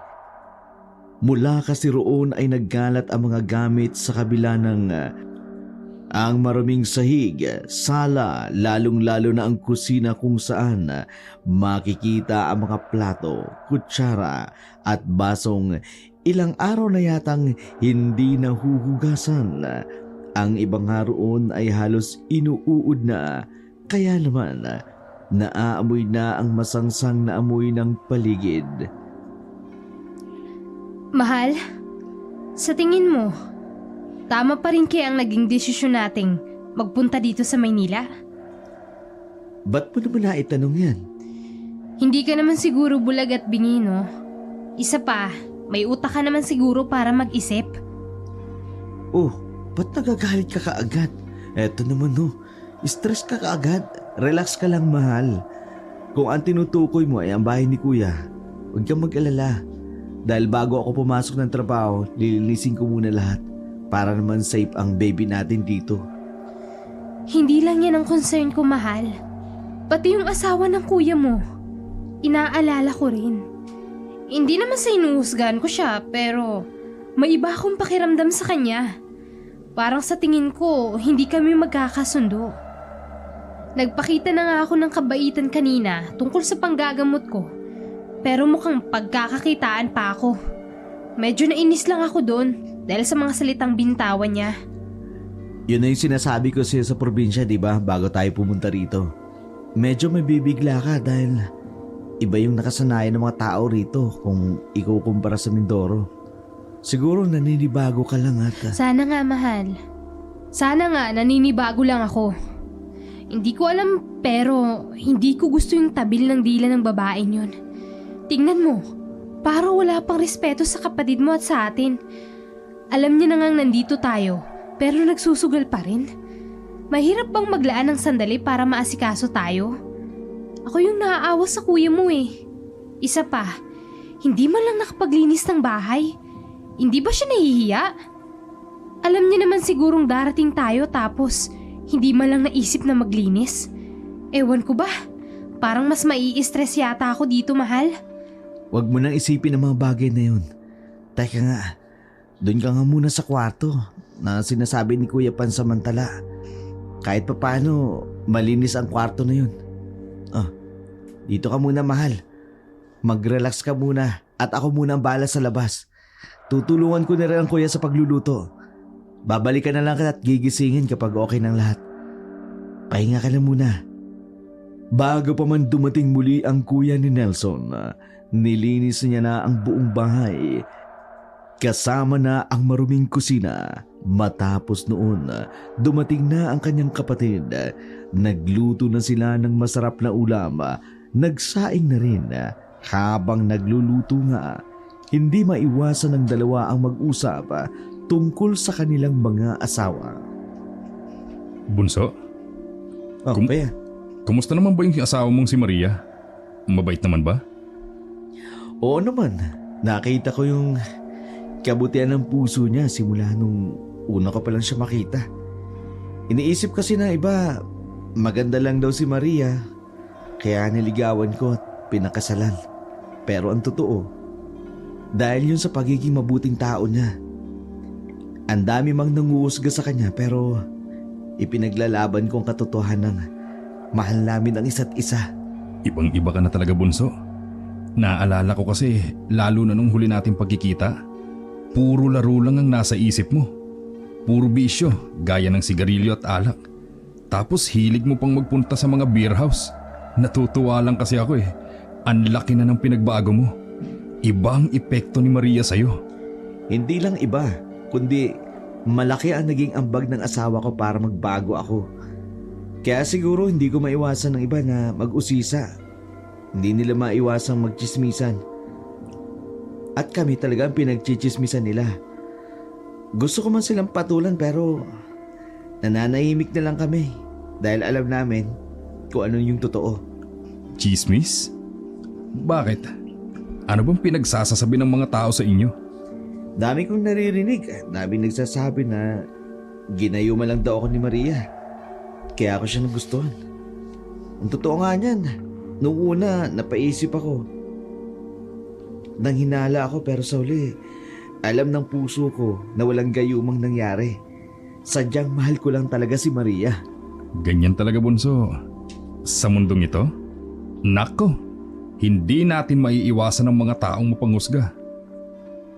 Mula kasi roon ay naggalat ang mga gamit sa kabila ng ang maraming sahig, sala, lalong-lalo na ang kusina kung saan makikita ang mga plato, kutsara at basong ilang araw na yatang hindi nahuhugasan. Ang ibang haroon ay halos inuuod na, kaya naman naaamoy na ang masangsang na amoy ng paligid. Mahal, sa tingin mo, tama pa rin kaya ang naging desisyon nating magpunta dito sa Maynila? Ba't mo naman naitanong yan? Hindi ka naman siguro bulag at bingi, no? Isa pa, may utak ka naman siguro para mag-isip. Oh, ba't nagagalit ka kaagad? Eto naman stress ka kaagad. Relax ka lang, mahal. Kung ang tinutukoy mo ay ang bahay ni Kuya, huwag kang mag-alala. Dahil bago ako pumasok ng trabaho, lilinisin ko muna lahat para naman safe ang baby natin dito. Hindi lang yan ang concern ko, mahal. Pati yung asawa ng kuya mo. Inaalala ko rin. Hindi naman sa inuhusgahan ko siya, pero may iba akong pakiramdam sa kanya. Parang sa tingin ko, hindi kami magkakasundo. Nagpakita na nga ako ng kabaitan kanina tungkol sa panggagamot ko. Pero mukhang pagkakakitaan pa ako. Medyo nainis lang ako doon dahil sa mga salitang bintawan niya. Yun na yung sinasabi ko sa'yo sa probinsya, di ba? Bago tayo pumunta rito. Medyo mabibigla ka dahil iba yung nakasanayan ng mga tao rito kung ikukumpara sa Mindoro. Siguro naninibago ka lang at... Sana nga, mahal. Sana nga naninibago lang ako. Hindi ko alam pero hindi ko gusto yung tabil ng dila ng babaeng yun. Tingnan mo, parang wala pang respeto sa kapatid mo at sa atin. Alam niya na ngang nandito tayo pero nagsusugal pa rin. Mahirap bang maglaan ng sandali para maasikaso tayo? Ako yung naaawa sa kuya mo eh. Isa pa, hindi man lang nakapaglinis ng bahay. Hindi ba siya nahihiya? Alam niya naman sigurong darating tayo tapos hindi man lang naisip na maglinis. Ewan ko ba, parang mas mai-stress yata ako dito, mahal. Huwag mo nang isipin ang mga bagay na yun. Teka nga, doon ka nga muna sa kwarto na sinasabi ni Kuya pansamantala. Kahit pa paano, malinis ang kwarto na yun. Dito ka muna, mahal. Mag-relax ka muna at ako muna ang bahala sa labas. Tutulungan ko na rin ang kuya sa pagluluto. Babalikan na lang kita at gigisingin kapag okay ng lahat. Pahinga ka na muna. Bago pa man dumating muli ang kuya ni Nelson, nilinis niya na ang buong bahay. Kasama na ang maruming kusina. Matapos noon, dumating na ang kanyang kapatid. Nagluto na sila ng masarap na ulam. Nagsaing na rin. Habang nagluluto nga, hindi maiwasan ng dalawa ang mag-usap tungkol sa kanilang mga asawa. Bunso, Kuya. kumusta naman ba yung asawa mong si Maria? Mabait naman ba? Oo naman. Nakita ko yung kabutihan ng puso niya simula nung una ko pa lang siya makita. Iniisip kasi na iba, maganda lang daw si Maria. Kaya niligawan ko at pinakasalan. Pero ang totoo, dahil yun sa pagiging mabuting tao niya. Ang dami mang nanguusga sa kanya pero ipinaglalaban ko ang katotohanan ng mahal namin ang isa't isa. Ibang-iba ka na talaga, Bunso. Naalala ko kasi lalo na nung huli nating pagkikita, puro laro lang ang nasa isip mo. Puro bisyo, gaya ng sigarilyo at alak. Tapos hilig mo pang magpunta sa mga beer house. Natutuwa lang kasi ako eh. Ang laki na ng pinagbago mo. Ibang epekto ni Maria sa'yo. Hindi lang iba, kundi malaki ang naging ambag ng asawa ko para magbago ako. Kaya siguro hindi ko maiwasan ng iba na mag-usisa. Hindi nila maiwasang magchismisan. At kami talaga ang pinagchichismisan nila. Gusto ko man silang patulan pero nananahimik na lang kami dahil alam namin kung ano yung totoo. Chismis? Bakit? Ano bang pinagsasasabi ng mga tao sa inyo? Dami kong naririnig. Daming nagsasabi na ginayuma lang daw ako ni Maria. Kaya ako siya nagustuhan. Ang totoo nga niyan, noong una napaisip ako. Nang hinala ako pero sa huli, alam ng puso ko na walang gayumang nangyari. Sadyang mahal ko lang talaga si Maria. Ganyan talaga, Bunso. Sa mundong ito? Nako! Hindi natin maiiwasan ang mga taong mapanghusga.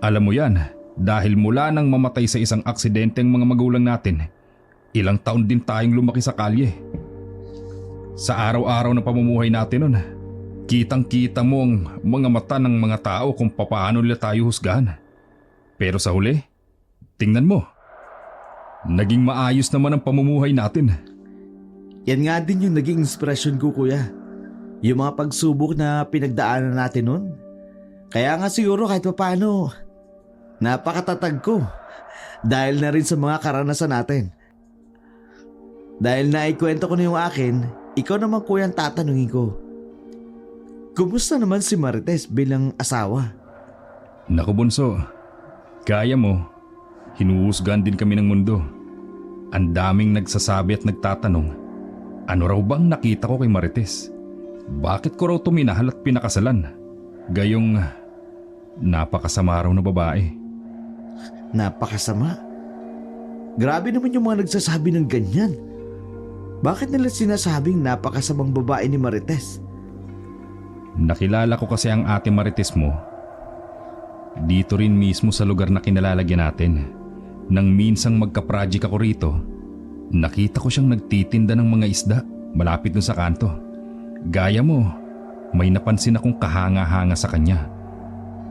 Alam mo yan, dahil mula nang mamatay sa isang aksidente ang mga magulang natin, ilang taon din tayong lumaki sa kalye. Sa araw-araw na pamumuhay natin nun, kitang-kita mo ang mga mata ng mga tao kung papaano nila tayo husgahan. Pero sa huli, tingnan mo, naging maayos naman ang pamumuhay natin. Yan nga din yung naging inspirasyon ko, kuya. Yung mga pagsubok na pinagdaanan natin nun. Kaya nga siguro kahit paano, napakatatag ko. Dahil na rin sa mga karanasan natin. Dahil naikwento ko na yung akin, ikaw naman kuya ang tatanungin ko. Kumusta naman si Marites bilang asawa? Naku, Bunso, kaya mo, hinuhusgan din kami ng mundo. Ang daming nagsasabi at nagtatanong, ano raw bang nakita ko kay Marites? Bakit ko raw tuminahal at pinakasalan? Gayong napakasama raw na babae. Napakasama? Grabe naman yung mga nagsasabi ng ganyan. Bakit nila sinasabing napakasamang babae ni Marites? Nakilala ko kasi ang ate Marites mo. Dito rin mismo sa lugar na kinalalagyan natin. Nang minsang magka-project ako rito, nakita ko siyang nagtitinda ng mga isda malapit dun sa kanto. Gaya mo, may napansin akong kahanga-hanga sa kanya.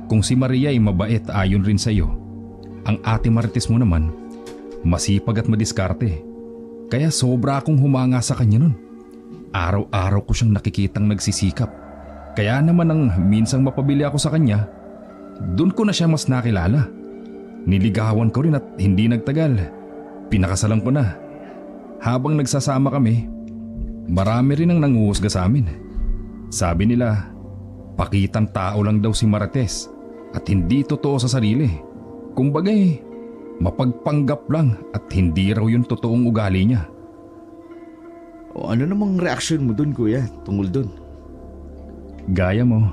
Kung si Maria ay mabait ayon rin sa iyo, ang ate Marites mo naman, masipag at madiskarte. Kaya sobra akong humanga sa kanya nun. Araw-araw ko siyang nakikitang nagsisikap. Kaya naman nang minsang mapabili ako sa kanya, dun ko na siya mas nakilala. Niligawan ko rin at hindi nagtagal. Pinakasalan ko na. Habang nagsasama kami, marami rin ang nanguhusga sa amin. Sabi nila, pakitang tao lang daw si Marites at hindi totoo sa sarili. Kumbagay, mapagpanggap lang at hindi raw yung totoong ugali niya. O ano namang reaksyon mo dun, kuya, tungkol dun? Gaya mo,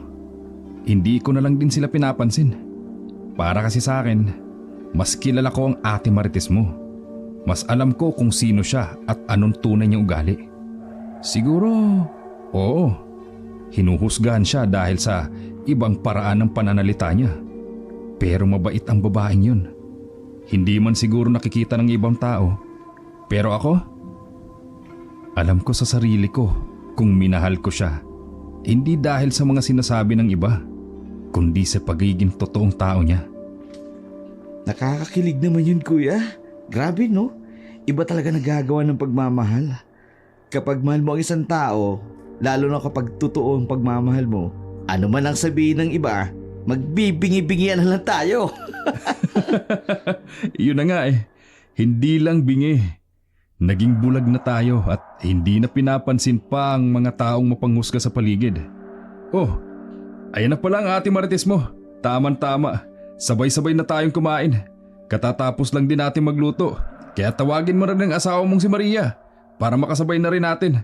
hindi ko na lang din sila pinapansin. Para kasi sa akin, mas kilala ko ang ate Marites mo. Mas alam ko kung sino siya at anong tunay niyang ugali. Siguro, oo, hinuhusgahan siya dahil sa ibang paraan ng pananalita niya. Pero mabait ang babaeng yun. Hindi man siguro nakikita ng ibang tao. Pero ako, alam ko sa sarili ko kung minahal ko siya. Hindi dahil sa mga sinasabi ng iba, kundi sa pagiging totoong tao niya. Nakakakilig naman yun, kuya. Grabe, no? Iba talaga nagagawa ng pagmamahal. Kapag mahal mo ang isang tao, lalo na kapag totoo ang pagmamahal mo, ano man ang sabihin ng iba, magbibingi-bingian na lang tayo. Yun na nga eh, hindi lang bingi. Naging bulag na tayo at hindi na pinapansin pa ang mga taong mapanghusga sa paligid. Oh, ayan na pala ang ate Marites mo. Taman-tama, sabay-sabay na tayong kumain. Katatapos lang din natin magluto. Kaya tawagin mo rin ang asawa mong si Maria para makasabay na rin natin.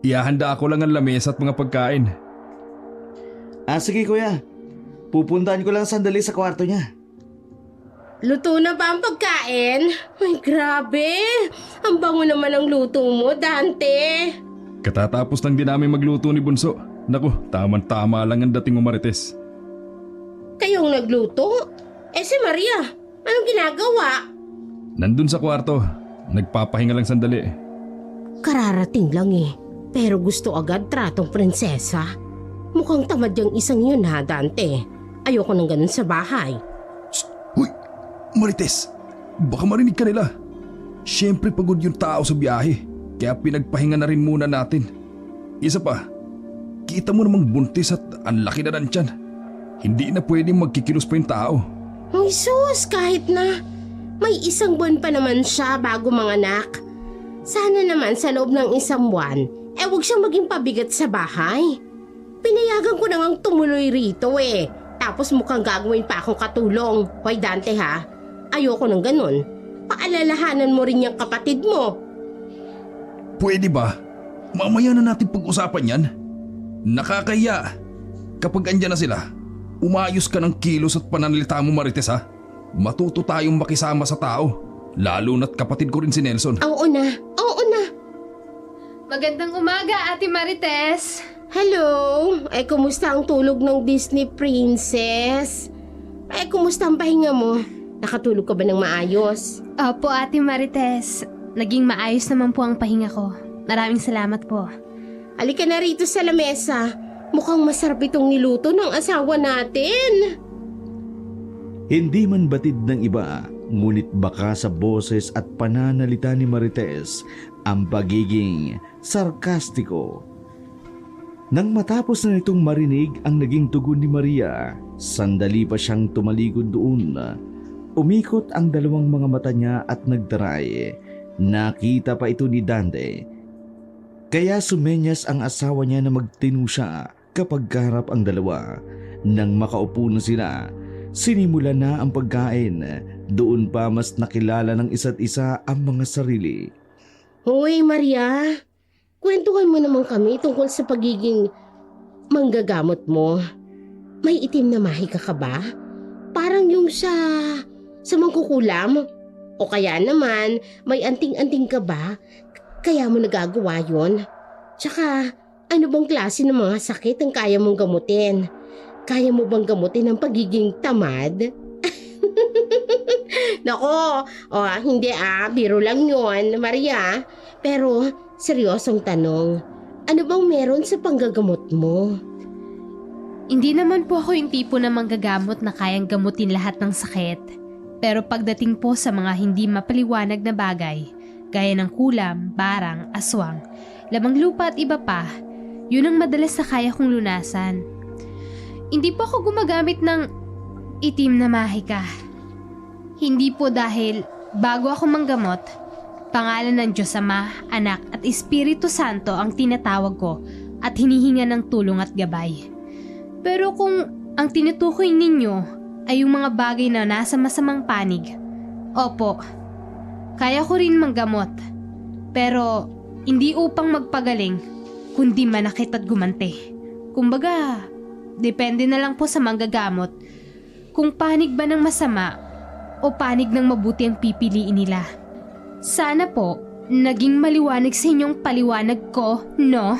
Ihahanda ako lang ang lamesa at mga pagkain. Sige, kuya. Pupuntahan ko lang sandali sa kwarto niya. Luto na ba ang pagkain? Ay, grabe. Ang bango naman ang luto mo, Dante. Katatapos lang din namin magluto ni Bunso. Naku, taman-tama lang ang dating mo, Marites. Kayong nagluto? Si Maria, anong ginagawa? Nandun sa kwarto, nagpapahinga lang sandali. Kararating lang eh. Pero gusto agad tratong prinsesa. Mukhang tamad yung isang yun ha, Dante. Ayoko nang ganun sa bahay. Uy, Marites, baka marinig ka nila. Siyempre pagod yung tao sa biyahe, kaya pinagpahinga na rin muna natin. Isa pa, kita mo namang buntis at ang laki na ng tiyan. Hindi na pwedeng magkikilos pa yung tao. Ay sus, kahit na. May isang buwan pa naman siya bago manganak. Sana naman sa loob ng isang buwan, huwag siyang maging pabigat sa bahay. Pinayagan ko na ngang tumuloy rito eh. Tapos mukhang gagawin pa akong katulong. Hoy Dante ha, ayoko ng ganun. Paalalahanan mo rin yung kapatid mo. Pwede ba? Mamaya na natin pag-usapan yan. Nakakaya. Kapag andyan na sila, umayos ka ng kilos at pananalita mo, Marites ha. Matuto tayong makisama sa tao. Lalo na't kapatid ko rin si Nelson. Oo na. Magandang umaga, Ate Marites. Hello. Kumusta ang tulog ng Disney Princess? Kumusta ang pahinga mo? Nakatulog ka ba ng maayos? Opo, Ate Marites. Naging maayos naman po ang pahinga ko. Maraming salamat po. Halika na rito sa lamesa. Mukhang masarap itong niluto ng asawa natin. Hindi man batid ng iba, ngunit baka sa boses at pananalita ni Marites ang pagiging sarkastiko. Nang matapos na nitong marinig ang naging tugon ni Maria, sandali pa siyang tumalikod doon. Umikot ang dalawang mga mata niya at nagdaray. Nakita pa ito ni Dante. Kaya sumenyas ang asawa niya na magtinu siya kapag kaharap ang dalawa. Nang makaupo na sila, sinimulan na ang pagkain. Doon pa mas nakilala ng isa't isa ang mga sarili. Hoy Maria, kwentuhan mo naman kami tungkol sa pagiging manggagamot mo. May itim na mahika ka ba? Parang yung sa mangkukulam. O kaya naman, may anting-anting ka ba? Kaya mo nagagawa yon? Tsaka, ano bang klase ng mga sakit ang kaya mong gamutin? Kaya mo bang gamutin ang pagiging tamad? Nako, hindi biro lang yon, Maria. Pero, seryosong tanong, ano bang meron sa panggagamot mo? Hindi naman po ako yung tipo na manggagamot na kayang gamutin lahat ng sakit. Pero pagdating po sa mga hindi mapaliwanag na bagay, gaya ng kulam, barang, aswang, lamang lupa at iba pa, yun ang madalas na kaya kong lunasan. Hindi po ako gumagamit ng itim na mahika. Hindi po dahil bago ako manggamot, pangalan ng Diyos Ama, Anak at Espiritu Santo ang tinatawag ko at hinihinga ng tulong at gabay. Pero kung ang tinutukoy ninyo ay yung mga bagay na nasa masamang panig, opo, kaya ko rin manggamot. Pero hindi upang magpagaling, kundi manakit at gumante. Kumbaga, depende na lang po sa manggagamot kung panig ba ng masama o panig ng mabuti ang pipiliin nila. Sana po, naging maliwanag sa inyong paliwanag ko, no?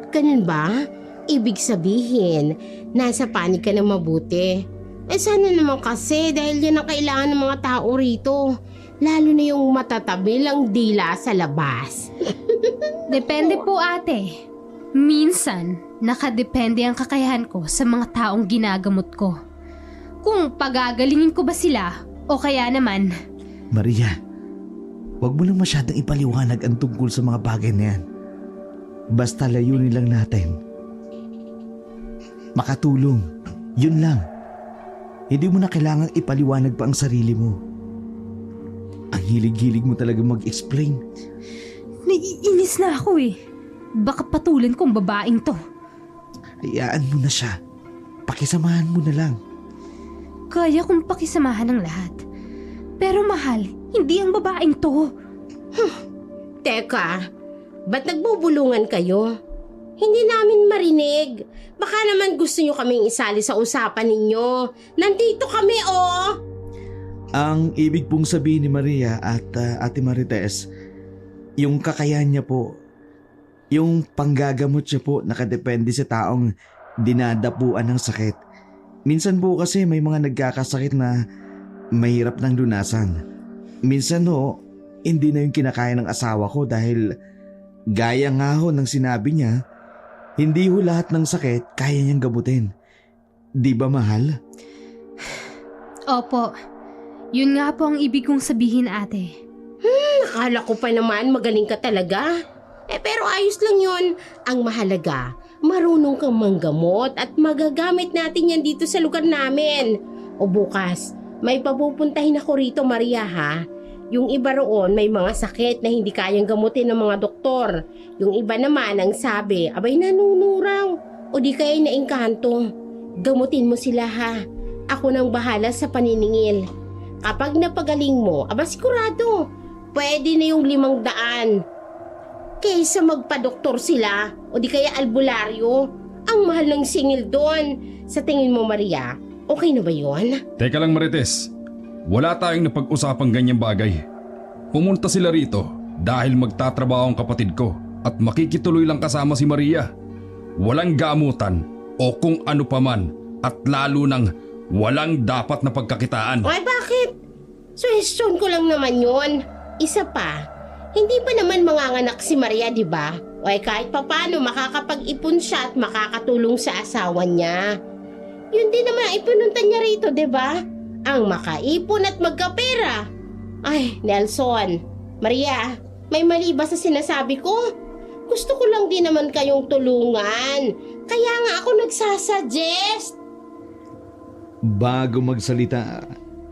Ganun ba? Ibig sabihin, nasa panig ka ng mabuti. Sana naman kasi dahil yan ang kailangan ng mga tao rito. Lalo na yung matatabi lang dila sa labas. Depende po ate. Minsan, nakadepende ang kakayahan ko sa mga taong ginagamot ko. Kung pagagalingin ko ba sila o kaya naman. Maria, wag mo lang masyadong ipaliwanag ang tungkol sa mga bagay na yan. Basta layunin lang natin. Makatulong. Yun lang. Hindi mo na kailangang ipaliwanag pa ang sarili mo. Ang hilig-hilig mo talaga mag-explain. Naiinis na ako eh. Baka patulan kong babaeng to. Hayaan mo na siya. Pakisamahan mo na lang. Kaya kong pakisamahan ng lahat. Pero mahal, hindi ang babaeng to. Teka, ba't nagbubulungan kayo? Hindi namin marinig. Baka naman gusto nyo kaming isali sa usapan ninyo. Nandito kami, oh! Ang ibig pong sabihin ni Maria at Ate Marites, yung kakayahan niya po, yung panggagamot niya po nakadepende sa taong dinadapuan ng sakit. Minsan po kasi may mga nagkakasakit na mahirap ng lunasan. Minsan hindi na yung kinakaya ng asawa ko dahil gaya nga ho ng sinabi niya, hindi ho lahat ng sakit kaya niyang gamutin. Di ba mahal? Opo, yun nga po ang ibig kong sabihin ate. Akala ko pa naman magaling ka talaga. Pero ayos lang yun. Ang mahalaga, marunong kang manggamot at magagamit natin yan dito sa lugar namin. O bukas, may papupuntahin ako rito, Maria, ha? Yung iba roon may mga sakit na hindi kayang gamutin ng mga doktor. Yung iba naman ang sabi, abay nanunuraw o di kaya naengkanto. Gamutin mo sila, ha? Ako nang bahala sa paniningil. Kapag napagaling mo, sigurado, pwede na yung 500. Kaysa magpa-doktor sila o di kaya albularyo. Ang mahal ng singil doon. Sa tingin mo, Maria, okay na ba yun? Teka lang Marites, wala tayong napag-usapang ganyang bagay. Pumunta sila rito dahil magtatrabaho ang kapatid ko at makikituloy lang kasama si Maria. Walang gamutan o kung ano paman at lalo nang walang dapat na pagkakitaan. Ay, bakit? Suhestyon ko lang naman yun. Isa pa, hindi pa naman manganganak si Maria, di ba? O kahit papano makakapag-ipon siya at makakatulong sa asawa niya. Yun din naman ang ipinunta niya rito, di ba? Ang makaipon at magkapera. Ay, Nelson, Maria, may mali ba sa sinasabi ko? Gusto ko lang din naman kayong tulungan. Kaya nga ako nagsasuggest. Bago magsalita,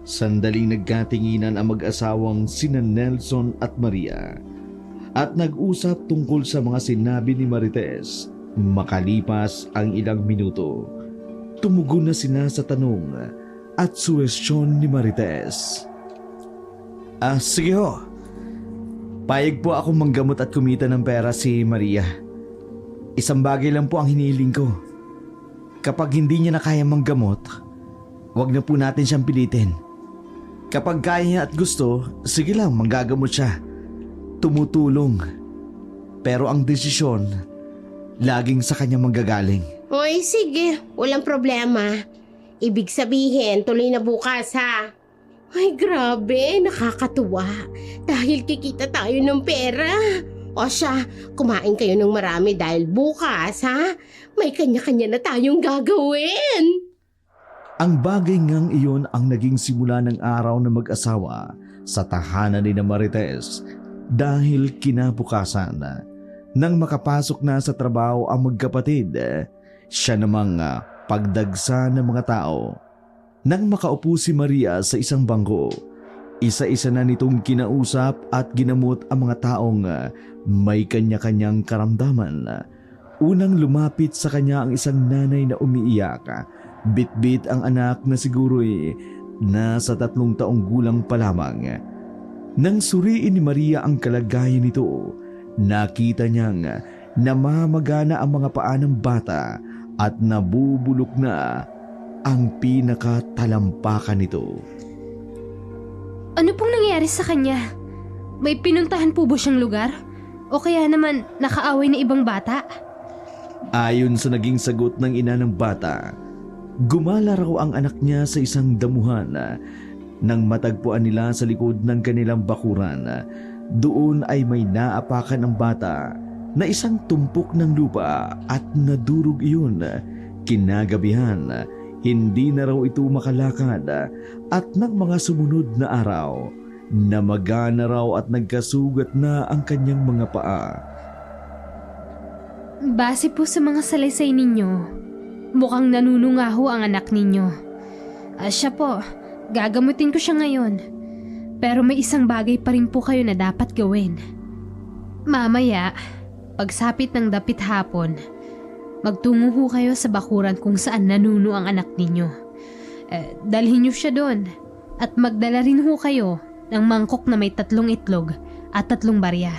sandaling nagkatinginan ang mag-asawang sina Nelson at Maria at nag-usap tungkol sa mga sinabi ni Marites. Makalipas ang ilang minuto, tumugon na sila sa tanong at suwestyon ni Marites. Sige ho. Payag po akong manggamot at kumita ng pera si Maria. Isang bagay lang po ang hinihiling ko. Kapag hindi niya na kaya manggamot, wag na po natin siyang pilitin. Kapag kaya niya at gusto, sige lang, manggagamot siya. Tumutulong. Pero ang desisyon, laging sa kanya manggagaling. Oy, sige. Walang problema. Ibig sabihin, tuloy na bukas ha. Ay, grabe. Nakakatuwa. Dahil kikita tayo ng pera. O siya, kumain kayo ng marami dahil bukas ha. May kanya-kanya na tayong gagawin. Ang bagay ngang iyon ang naging simula ng araw na mag-asawa sa tahanan ni na Marites dahil kinabukasan nang makapasok na sa trabaho ang magkapatid, siya namang pagdagsa ng mga tao. Nang makaupo si Maria sa isang bangko, isa-isa na nitong kinausap at ginamot ang mga taong may kanya-kanyang karamdaman. Unang lumapit sa kanya ang isang nanay na umiiyak. Bit-bit ang anak na siguro'y nasa 3 taong gulang pa lamang. Nang suriin ni Maria ang kalagayan nito, nakita niyang namamagana ang mga paa ng bata at nabubulok na ang pinakatalampakan nito. Ano pong nangyari sa kanya? May pinuntahan po ba siyang lugar? O kaya naman nakaaway na ibang bata? Ayon sa naging sagot ng ina ng bata, gumala raw ang anak niya sa isang damuhan nang matagpuan nila sa likod ng kanilang bakuran. Doon ay may naapakan ang bata na isang tumpok ng lupa at nadurog iyon. Kinagabihan, hindi na raw ito makalakad at ng mga sumunod na araw, namagana raw at nagkasugat na ang kanyang mga paa. Base po sa mga salaysay ninyo, mukhang nanununga ho ang anak ninyo. Siya po, gagamutin ko siya ngayon. Pero may isang bagay pa rin po kayo na dapat gawin. Mamaya, pagsapit ng dapit hapon, magtungo ho kayo sa bakuran kung saan nanuno ang anak ninyo. Dalhin niyo siya doon at magdala rin ho kayo ng mangkok na may 3 itlog at 3 barya.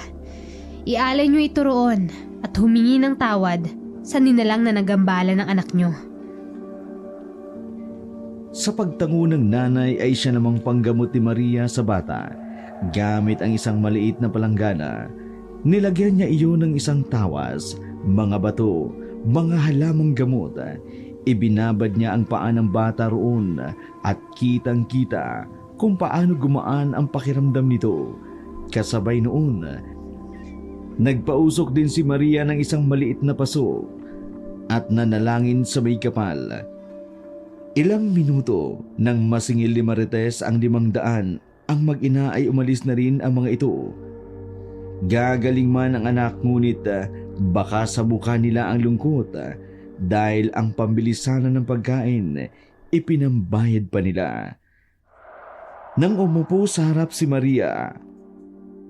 Ialay niyo ito roon at humingi ng tawad sa ninalang na nagambala ng anak niyo. Sa pagtango ng nanay ay siya namang panggamot ni Maria sa bata. Gamit ang isang maliit na palanggana, nilagyan niya iyon ng isang tawas, mga bato, mga halamang gamot. Ibinabad niya ang paa ng bata roon at kitang-kita kung paano gumaan ang pakiramdam nito. Kasabay noon, nagpausok din si Maria ng isang maliit na paso at nanalangin sa may kapal. Ilang minuto nang masingil ni Marites ang 500, ang mag-ina ay umalis na rin ang mga ito. Gagaling man ang anak ngunit baka sa mukha nila ang lungkot dahil ang pambili sana ng pagkain ipinambayad pa nila. Nang umupo sa harap si Maria,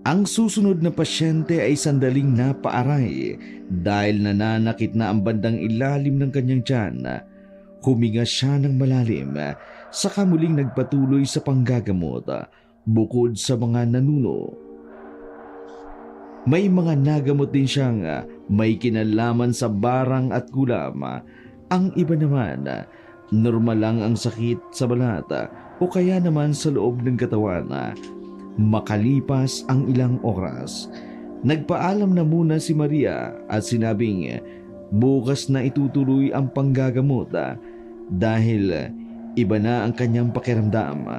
ang susunod na pasyente ay sandaling napaaray dahil nananakit na ang bandang ilalim ng kanyang tiyan. Huminga siya ng malalim, saka muling nagpatuloy sa panggagamot bukod sa mga nanuno. May mga nagamot din siyang may kinalaman sa barang at gulam. Ang iba naman, normal lang ang sakit sa balat o kaya naman sa loob ng katawan. Makalipas ang ilang oras, nagpaalam na muna si Maria at sinabing bukas na itutuloy ang panggagamot dahil iba na ang kanyang pakiramdam.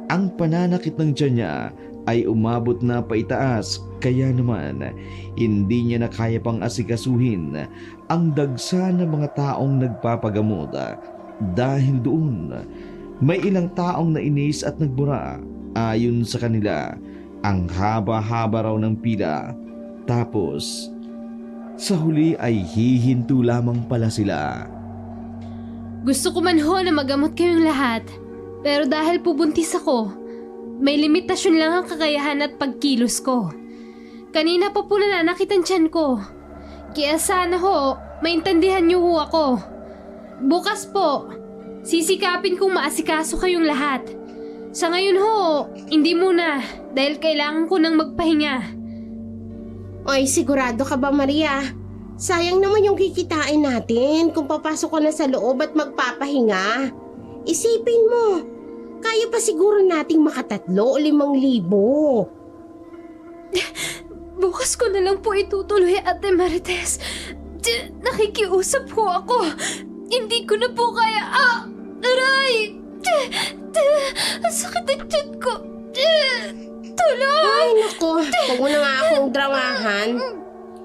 Ang pananakit ng tiyan niya ay umabot na paitaas kaya naman hindi niya na kaya pang asikasuhin ang dagsa ng mga taong nagpapagamot. Dahil doon, may ilang taong nainis at nagbura. Ayon sa kanila, ang haba-haba raw ng pila. Tapos, sa huli ay hihinto lamang pala sila. Gusto ko man ho na magamot kayong lahat, pero dahil pubuntis ako, may limitasyon lang ang kakayahan at pagkilos ko. Kanina pa po nananakit ang tiyan ko. Kaya sana ho, maintindihan niyo ho ako. Bukas po, sisikapin kong maasikaso kayong lahat. Sa ngayon ho, hindi muna dahil kailangan ko nang magpahinga. Oy, sigurado ka ba, Maria? Sayang naman yung kikitain natin kung papasok ka na sa loob at magpapahinga. Isipin mo, Kaya pa siguro nating makatatlo o 5,000. Bukas ko na lang po itutuloy, Ate Marites. Nakikiusap po ako. Hindi ko na po kaya. Aray! Ang sakit ang tiyan ko. Tulong! Ay, naku. Huwag mo na nga akong dramahan.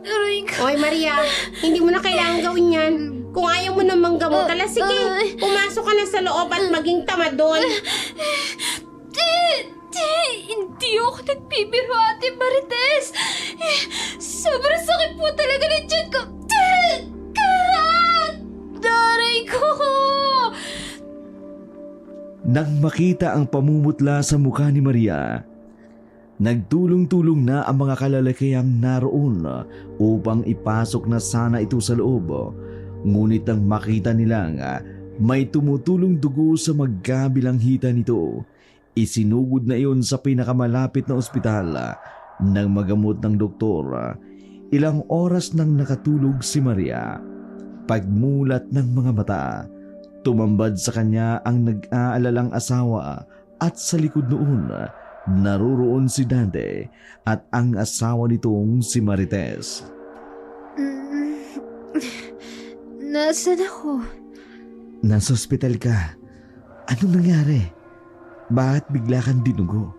Aray ko. Oy, Maria, hindi mo na kailangan gawin yan. Kung ayaw mo namang gamot, sige, pumasok ka na sa loob at maging tamad doon. Hindi ako nagbibiro, Ate Marites. Sobrang sakit po talaga ng tiyan ko. Daray ko! Nang makita ang pamumutla sa mukha ni Maria, nagtulong-tulong na ang mga kalalakihang naroon upang ipasok na sana ito sa loob. Ngunit nang makita nilang may tumutulong dugo sa magkabilang hita nito, isinugod na iyon sa pinakamalapit na ospital ng magamot ng doktor. Ilang oras nang nakatulog si Maria. Pagmulat ng mga mata, tumambad sa kanya ang nag-aalalang asawa at sa likod noon, naroroon si Dante at ang asawa nitong si Marites. Nasaan ako? Nasa ospital ka. Anong nangyari? Bakit bigla kang dinugo?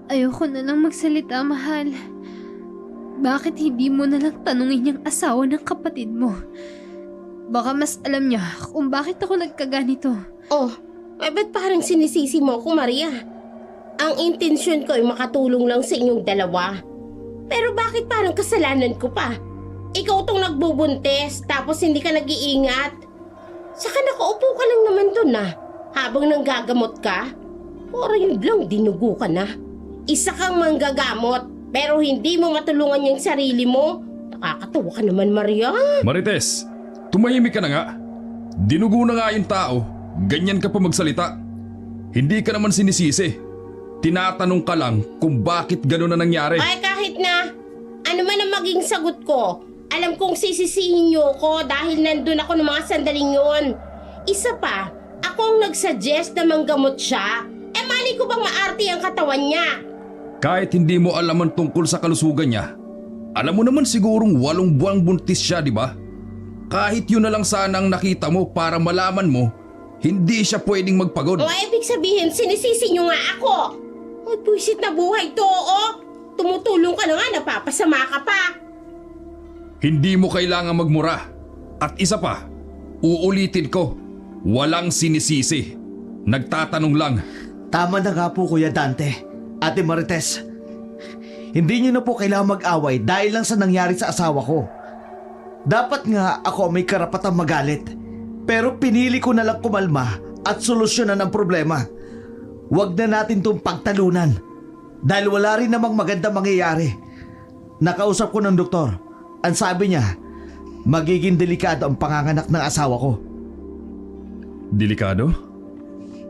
Ayoko na lang magsalita, mahal. Bakit hindi mo na lang tanungin yung asawa ng kapatid mo? Baka mas alam niya kung bakit ako nagkaganito. Oh, ba't parang sinisisi mo ako, Maria? Ang intensyon ko ay makatulong lang sa inyong dalawa. Pero bakit parang kasalanan ko pa? Ikaw tong nagbubuntis, tapos hindi ka nag-iingat. Saka nakaupo ka lang naman dun habang nanggagamot ka. Para yun lang, dinugo ka na. Isa kang manggagamot, pero hindi mo matulungan yung sarili mo. Nakakatawa ka naman, Maria. Marites, tumahimik ka na nga. Dinugo na nga yung tao, ganyan ka pa magsalita. Hindi ka naman sinisisi. Tinatanong ka lang kung bakit gano'n na nangyari. Ay, kahit na. Ano man ang maging sagot ko, alam kong sisisihin niyo ko dahil nandun ako ng mga sandaling yun. Isa pa, ako ang nagsuggest na manggamot siya. Mali ko bang maarte ang katawan niya? Kahit hindi mo alam ang tungkol sa kalusugan niya, alam mo naman sigurong 8 buwang buntis siya, di ba? Kahit yun na lang sana ang nakita mo para malaman mo, hindi siya pwedeng magpagod. O ibig sabihin, sinisisi niyo nga ako. Ay, puwisit na buhay to, Tumutulong ka na nga, napapasama ka pa. Hindi mo kailangan magmura. At isa pa, uulitin ko, walang sinisisi. Nagtatanong lang. Tama na nga po, Kuya Dante. Ate Marites, hindi niyo na po kailangan mag-away dahil lang sa nangyari sa asawa ko. Dapat nga ako may karapatang magalit. Pero pinili ko na lang kumalma at solusyonan ang problema. Huwag na natin itong pagtalunan dahil wala rin namang magandang mangyayari. Nakausap ko ng doktor. Ang sabi niya, magiging delikado ang panganganak ng asawa ko. Delikado?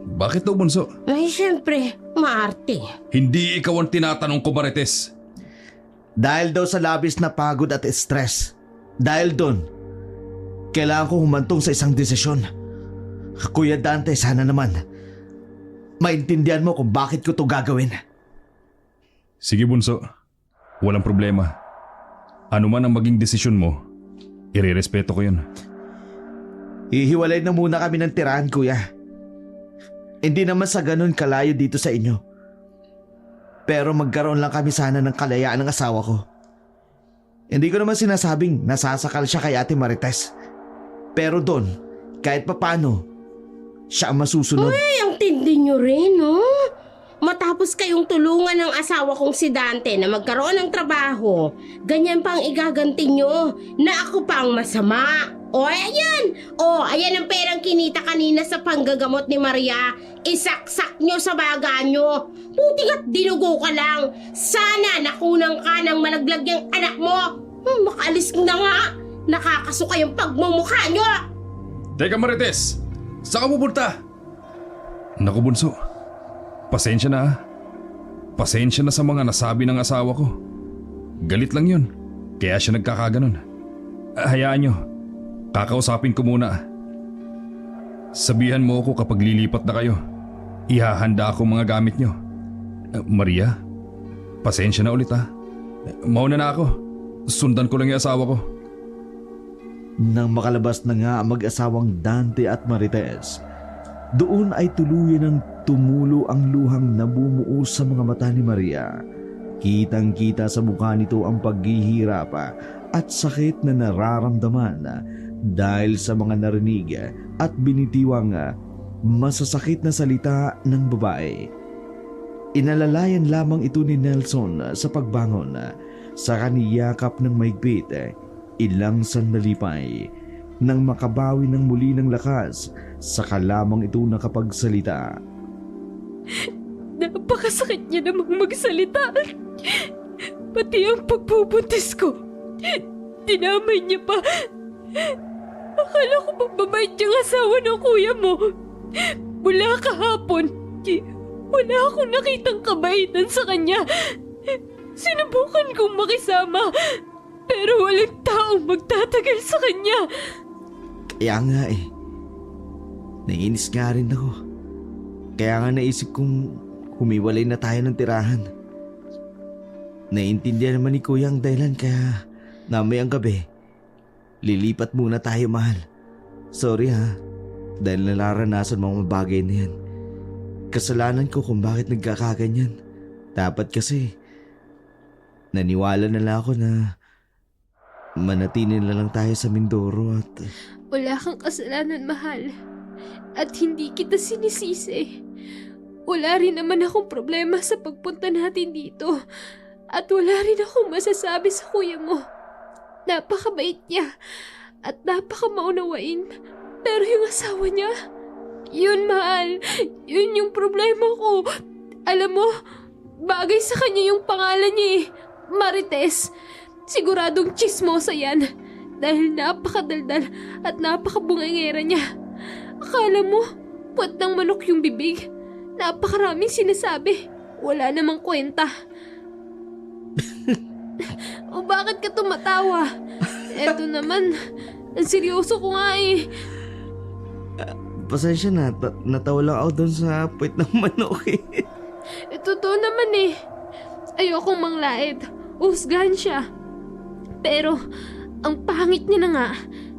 Bakit daw, bunso? Ay, syempre, maarte. Hindi ikaw ang tinatanong ko, Marites. Dahil daw sa labis na pagod at stress. Dahil doon, kailangan ko humantong sa isang desisyon. Kuya Dante, sana naman maintindihan mo kung bakit ko to gagawin. Sige, bunso. Walang problema. Ano man ang maging desisyon mo, irerespeto ko yun. Hihiwalay na muna kami ng tirahan, kuya. Hindi naman sa ganun kalayo dito sa inyo. Pero magkaroon lang kami sana ng kalayaan ng asawa ko. Hindi ko naman sinasabing nasasakal siya kay Ate Marites. Pero doon, kahit papano, siya ang masusunod. Ay, ang tindi nyo rin, Matapos kayong tulungan ng asawa kong si Dante na magkaroon ng trabaho, ganyan pa ang igaganti nyo na ako pa ang masama. Ayan! Ayan ang perang kinita kanina sa panggagamot ni Maria. Isaksak nyo sa baga nyo. Buti nga't dinugo ka lang. Sana nakunang ka ng malaglag yung anak mo. Makaalis na nga. Nakakasuka yung pagmumukha nyo. Teka, Marites! Saan ka pupunta? Naku, bunso. Pasensya na. Pasensya na sa mga nasabi ng asawa ko. Galit lang yun. Kaya siya nagkakaganon. Hayaan nyo. Kakausapin ko muna. Sabihan mo ako kapag lilipat na kayo. ihahanda ako mga gamit nyo. Maria, pasensya na ulit ha. Mauna na ako. Sundan ko lang yung asawa ko. Nang makalabas na nga ang mag-asawang Dante at Marites, doon ay tuluyan ng tumulo ang luhang nabumuo sa mga mata ni Maria. Kitang-kita sa mukha nito ang paghihirap at sakit na nararamdaman dahil sa mga narinig at binitiwang masasakit na salita ng babae. Inalalayan lamang ito ni Nelson sa pagbangon. Sa kaniyakap ng mahigpit, ilang sandali pa nang makabawi ng muli ng lakas, saka lamang ito nakapagsalita. Napakasakit niya namang magsalita. Pati ang pagbubuntis ko. Dinamay niya pa. Akala ko mababait yung asawa ng kuya mo. Mula kahapon, wala akong nakitang kabaitan sa kanya. Sinubukan kong makisama, pero walang taong magtatagal sa kanya. Kaya nga naiinis nga rin ako. Kaya nga naisip kong humiwalay na tayo ng tirahan. Naiintindihan naman ni Kuya ang dahilan kaya namayang gabi, lilipat muna tayo, mahal. Sorry ha, dahil nalaranasan mga bagay na yan. Kasalanan ko kung bakit nagkakaganyan. Dapat kasi naniwala na lang ako na manatili na lang tayo sa Mindoro at... Wala kang kasalanan, mahal. At hindi kita sinisisi. Wala rin naman akong problema sa pagpunta natin dito. At wala rin akong masasabi sa kuya mo. Napakabait niya. At napakamaunawain. Pero yung asawa niya, yun, mahal. Yun yung problema ko. Alam mo, bagay sa kanya yung pangalan niya Marites. Siguradong chismosa yan. Dahil napakadaldal at napakabungangera niya. Akala mo, puwet ng manok yung bibig. Napakaraming sinasabi. Wala namang kwenta. O bakit ka tumatawa? Eto naman, ang seryoso ko nga Pasensya na, natawa lang ako doon sa puwet ng manok Totoo naman Ayokong manglait. Uhusgahan siya. Pero, ang pangit niya na nga.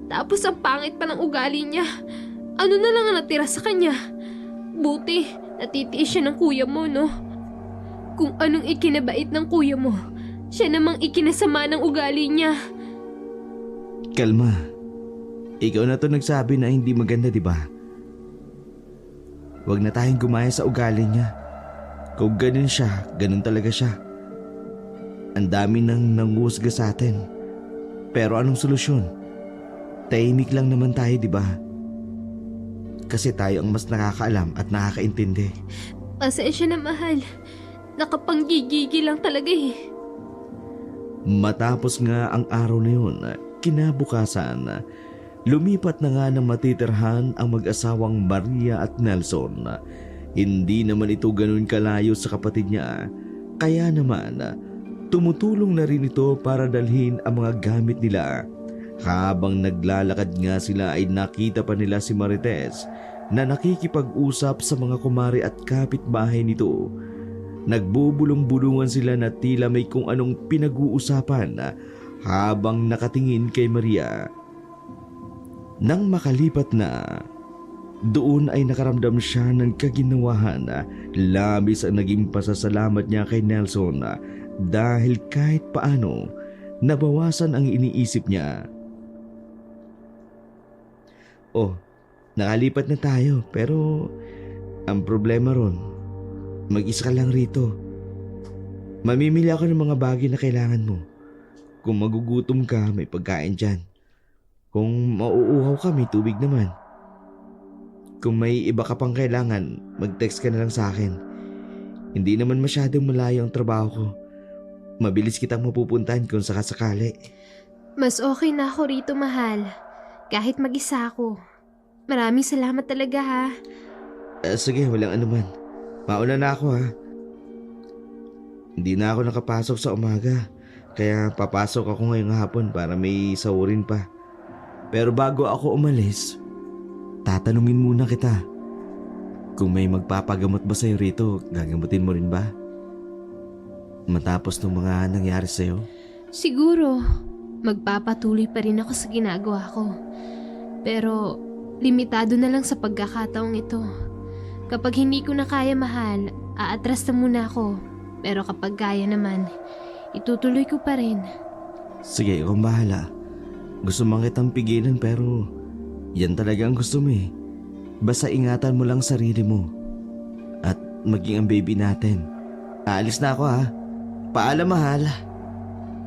Tapos ang pangit pa ng ugali niya. Ano na lang ang natira sa kanya? Buti, natitiis siya ng kuya mo, no? Kung anong ikinabait ng kuya mo, siya namang ikinasama ng ugali niya. Kalma. Ikaw na to nagsabi na hindi maganda, di ba? Huwag na tayong gumaya sa ugali niya. Kung ganun siya, ganun talaga siya. Ang dami nang nanghusga sa atin. Pero anong solusyon? Tahimik lang naman tayo, di ba? Kasi tayo ang mas nakakaalam at nakakaintindi. Pasensya na, mahal. Nakapanggigigi lang talaga Matapos nga ang araw na yun, kinabukasan, lumipat na nga ng matitirhan ang mag-asawang Maria at Nelson. Hindi naman ito ganun kalayo sa kapatid niya. Kaya naman, tumutulong na rin ito para dalhin ang mga gamit nila. Habang naglalakad nga sila ay nakita pa nila si Marites na nakikipag-usap sa mga kumari at kapitbahay nito. Nagbubulong-bulungan sila na tila may kung anong pinag-uusapan habang nakatingin kay Maria. Nang makalipat na, doon ay nakaramdam siya ng kaginawahan. Labis ang naging pasasalamat niya kay Nelson dahil kahit paano nabawasan ang iniisip niya. Oh, nakalipat na tayo pero ang problema ron, mag-isa ka lang rito. Mamimili ako ng mga bagay na kailangan mo. Kung magugutom ka, may pagkain dyan. Kung mauuhaw ka, may tubig naman. Kung may iba ka pang kailangan, mag-text ka na lang sa akin. Hindi naman masyadong malayo ang trabaho ko. Mabilis kitang mapupuntahan kung sakasakali. Mas okay na ako rito, mahal. Kahit mag-isa ako. Maraming salamat talaga, ha? Sige, walang anuman. Mauna na ako, ha? Hindi na ako nakapasok sa umaga. Kaya papasok ako ngayong hapon para may sahurin pa. Pero bago ako umalis, tatanungin muna kita. Kung may magpapagamot ba sa'yo rito, gagamutin mo rin ba? Matapos ng mga nangyari sa'yo? Siguro, magpapatuloy pa rin ako sa ginagawa ko. Pero, limitado na lang sa pagkakataong ito. Kapag hindi ko na kaya, mahal, aatras na muna ako. Pero kapag kaya naman, itutuloy ko pa rin. Sige, ikaw ang bahala. Gusto man kitang pigilan pero yan talaga ang gusto mo eh. Basta ingatan mo lang sarili mo. At maging ang baby natin. Aalis na ako ha. Paalam mahal.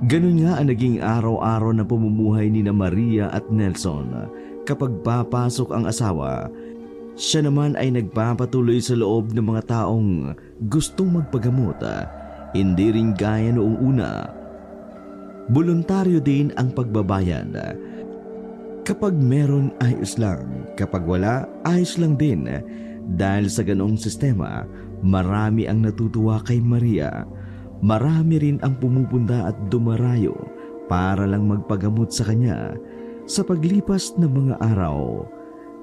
Ganun nga ang naging araw-araw na pamumuhay ni na Maria at Nelson. Kapag papasok ang asawa, siya naman ay nagpapatuloy sa loob ng mga taong gustong magpagamot. Hindi rin gaya noong una. Voluntaryo din ang pagbabayad. Kapag meron, ayos lang. Kapag wala, ayos lang din. Dahil sa ganong sistema, marami ang natutuwa kay Maria. Marami rin ang pumupunta at dumarayo para lang magpagamot sa kanya. Sa paglipas ng mga araw,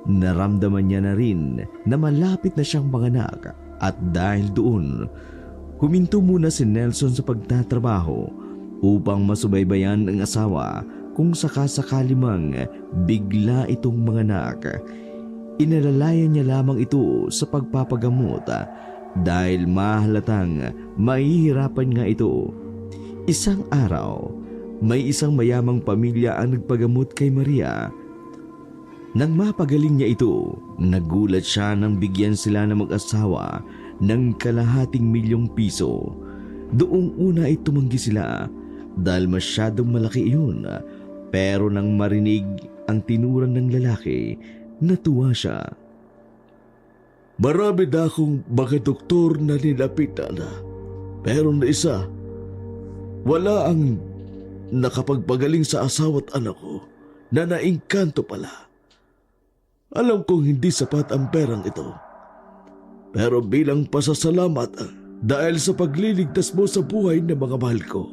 naramdaman niya na rin na malapit na siyang manganak. At dahil doon, huminto muna si Nelson sa pagtatrabaho upang masubaybayan ang asawa kung sakasakali mang bigla itong manganak. Inalalayan niya lamang ito sa pagpapagamot dahil mahalatang mahihirapan nga ito. Isang araw, may isang mayamang pamilya ang nagpagamot kay Maria. Nang mapagaling niya ito, nagulat siya nang bigyan sila ng mag-asawa ng ₱250,000. Doong una ay tumanggi sila dahil masyadong malaki iyon. Pero nang marinig ang tinuran ng lalaki, natuwa siya. Marami na akong mga doktor na nilapitan. Pero na isa, wala ang nakapagpagaling sa asawa at anak ko na naingkanto pala. Alam kong hindi sapat ang perang ito. Pero bilang pasasalamat dahil sa pagliligtas mo sa buhay ng mga mahal ko,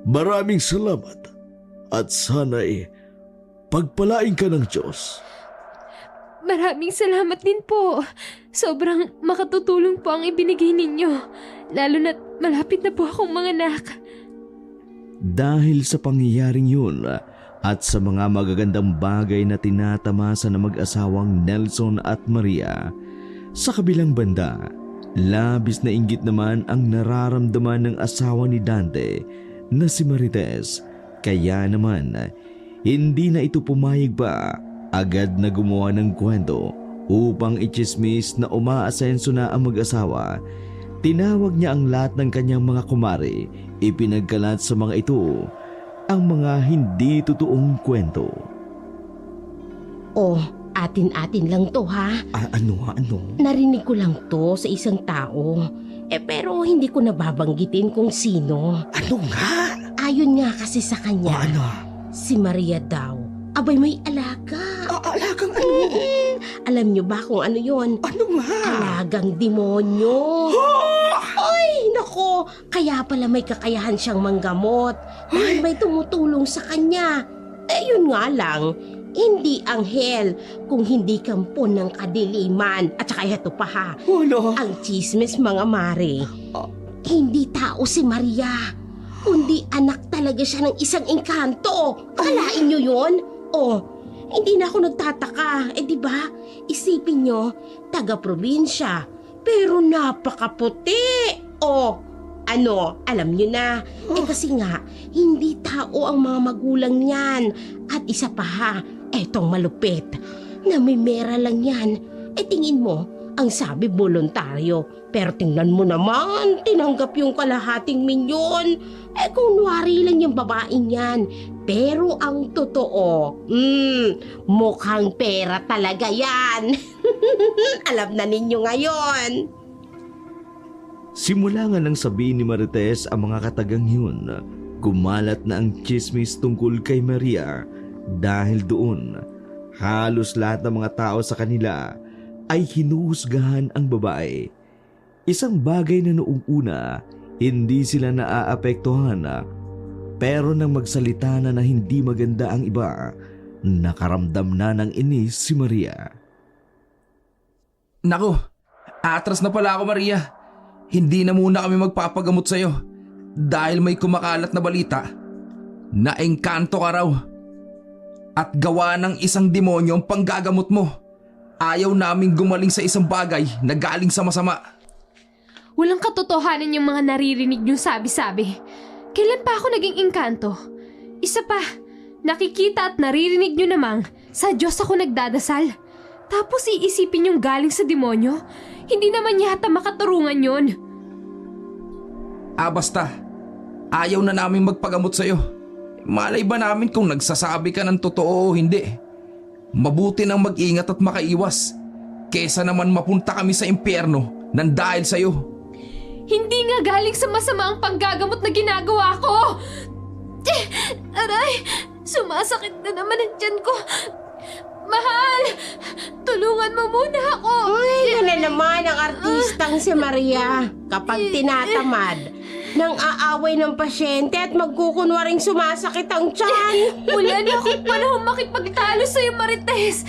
maraming salamat at sana'y pagpalain ka ng Diyos. Maraming salamat din po. Sobrang makatutulong po ang ibinigay ninyo. Lalo na't malapit na po akong manganak. Dahil sa pangyayaring yun at sa mga magagandang bagay na tinatamasa ng mag-asawang Nelson at Maria, sa kabilang banda, labis na inggit naman ang nararamdaman ng asawa ni Dante na si Marites. Kaya naman, hindi na ito pumayag pa. Agad na gumawa ng kwento upang itsismis na umaasenso na ang mag-asawa. Tinawag niya ang lahat ng kanyang mga kumare. Ipinagkalat sa mga ito ang mga hindi totoong kwento. Oh, atin-atin lang to ha. Ano? Narinig ko lang to sa isang tao. Pero hindi ko nababanggitin kung sino. Ano nga? Ayon nga kasi sa kanya, si Maria daw, abay may alaga. Alagang ano? Alam niyo ba kung ano yon? Ano nga? Alagang demonyo. Ay, nako, kaya pala may kakayahan siyang manggamot. Dahil may tumutulong sa kanya. Yun nga lang, hindi anghel, kung hindi kampo ng kadiliman. At saka ito pa ha, ang chismis mga mare. Hindi tao si Maria, kundi anak talaga siya ng isang engkanto. Akalain niyo yun? Hindi na ako nagtataka. Di ba? Isipin niyo, taga-probinsya, pero napakaputi. Alam niyo na. Kasi nga, hindi tao ang mga magulang niyan. At isa pa ha, etong malupit, namimera lang yan. Tingin mo, ang sabi voluntaryo. Pero tingnan mo naman, tinanggap yung kalahating milyon. Kunwari lang yung babaeng yan. Pero ang totoo, mukhang pera talaga yan. Alam na ninyo ngayon. Simula nga nang sabihin ni Marites ang mga katagang yun, kumalat na ang chismis tungkol kay Maria. Dahil doon, halos lahat ng mga tao sa kanila ay hinuhusgahan ang babae. Isang bagay na noong una, hindi sila naaapektuhan, pero nang magsalita na hindi maganda ang iba, nakaramdam na ng inis si Maria. Naku, atras na pala ako Maria. Hindi na muna kami magpapagamot sa'yo dahil may kumakalat na balita na engkanto ka raw. At gawa ng isang demonyo ang panggagamot mo. Ayaw naming gumaling sa isang bagay na galing sa masama. Walang katotohanan yung mga naririnig niyong sabi-sabi. Kailan pa ako naging engkanto? Isa pa, nakikita at naririnig niyo namang sa Diyos ako nagdadasal. Tapos iisipin yung galing sa demonyo? Hindi naman yata makatarungan yon. Basta. Ayaw na namin magpagamot sa'yo. Malay ba namin kung nagsasabi ka ng totoo o hindi? Mabuti nang mag-ingat at makaiwas. Kesa naman mapunta kami sa impyerno nang dahil sa'yo. Hindi nga galing sa masama ang panggagamot na ginagawa ko! Aray! Sumasakit na naman ang tiyan ko! Mahal! Tulungan mo muna ako! Ay, yan na naman ang artistang si Maria. Kapag tinatamad, nang aaway ng pasyente at magkukunwaring sumasakit ang tiyan. Wala na akong panahon makipagtalo sa'yo, Marites!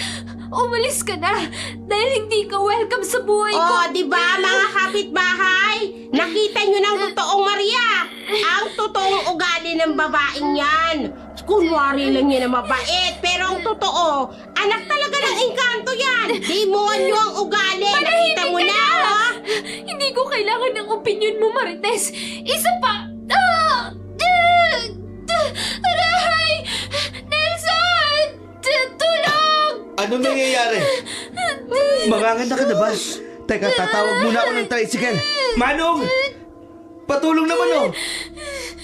Umalis ka na dahil hindi ka welcome sa buhay ko! Oh, di ba mga kapitbahay? Nakita nyo ng totoong Maria. Ang totoong ugali ng babaeng yan. Kunwari lang yan na mabait, pero ang totoo, anak talaga ng engkanto yan. Demonyo ang ugali. Nakita mo na, oh? Hindi ko kailangan ng opinion mo, Marites! Isa pa! Aray! Nelson! Tulong! Ano nangyayari? Manganganda ka na ba? Teka, tatawag muna ako ng tricycle. Manong! Patulong naman oh!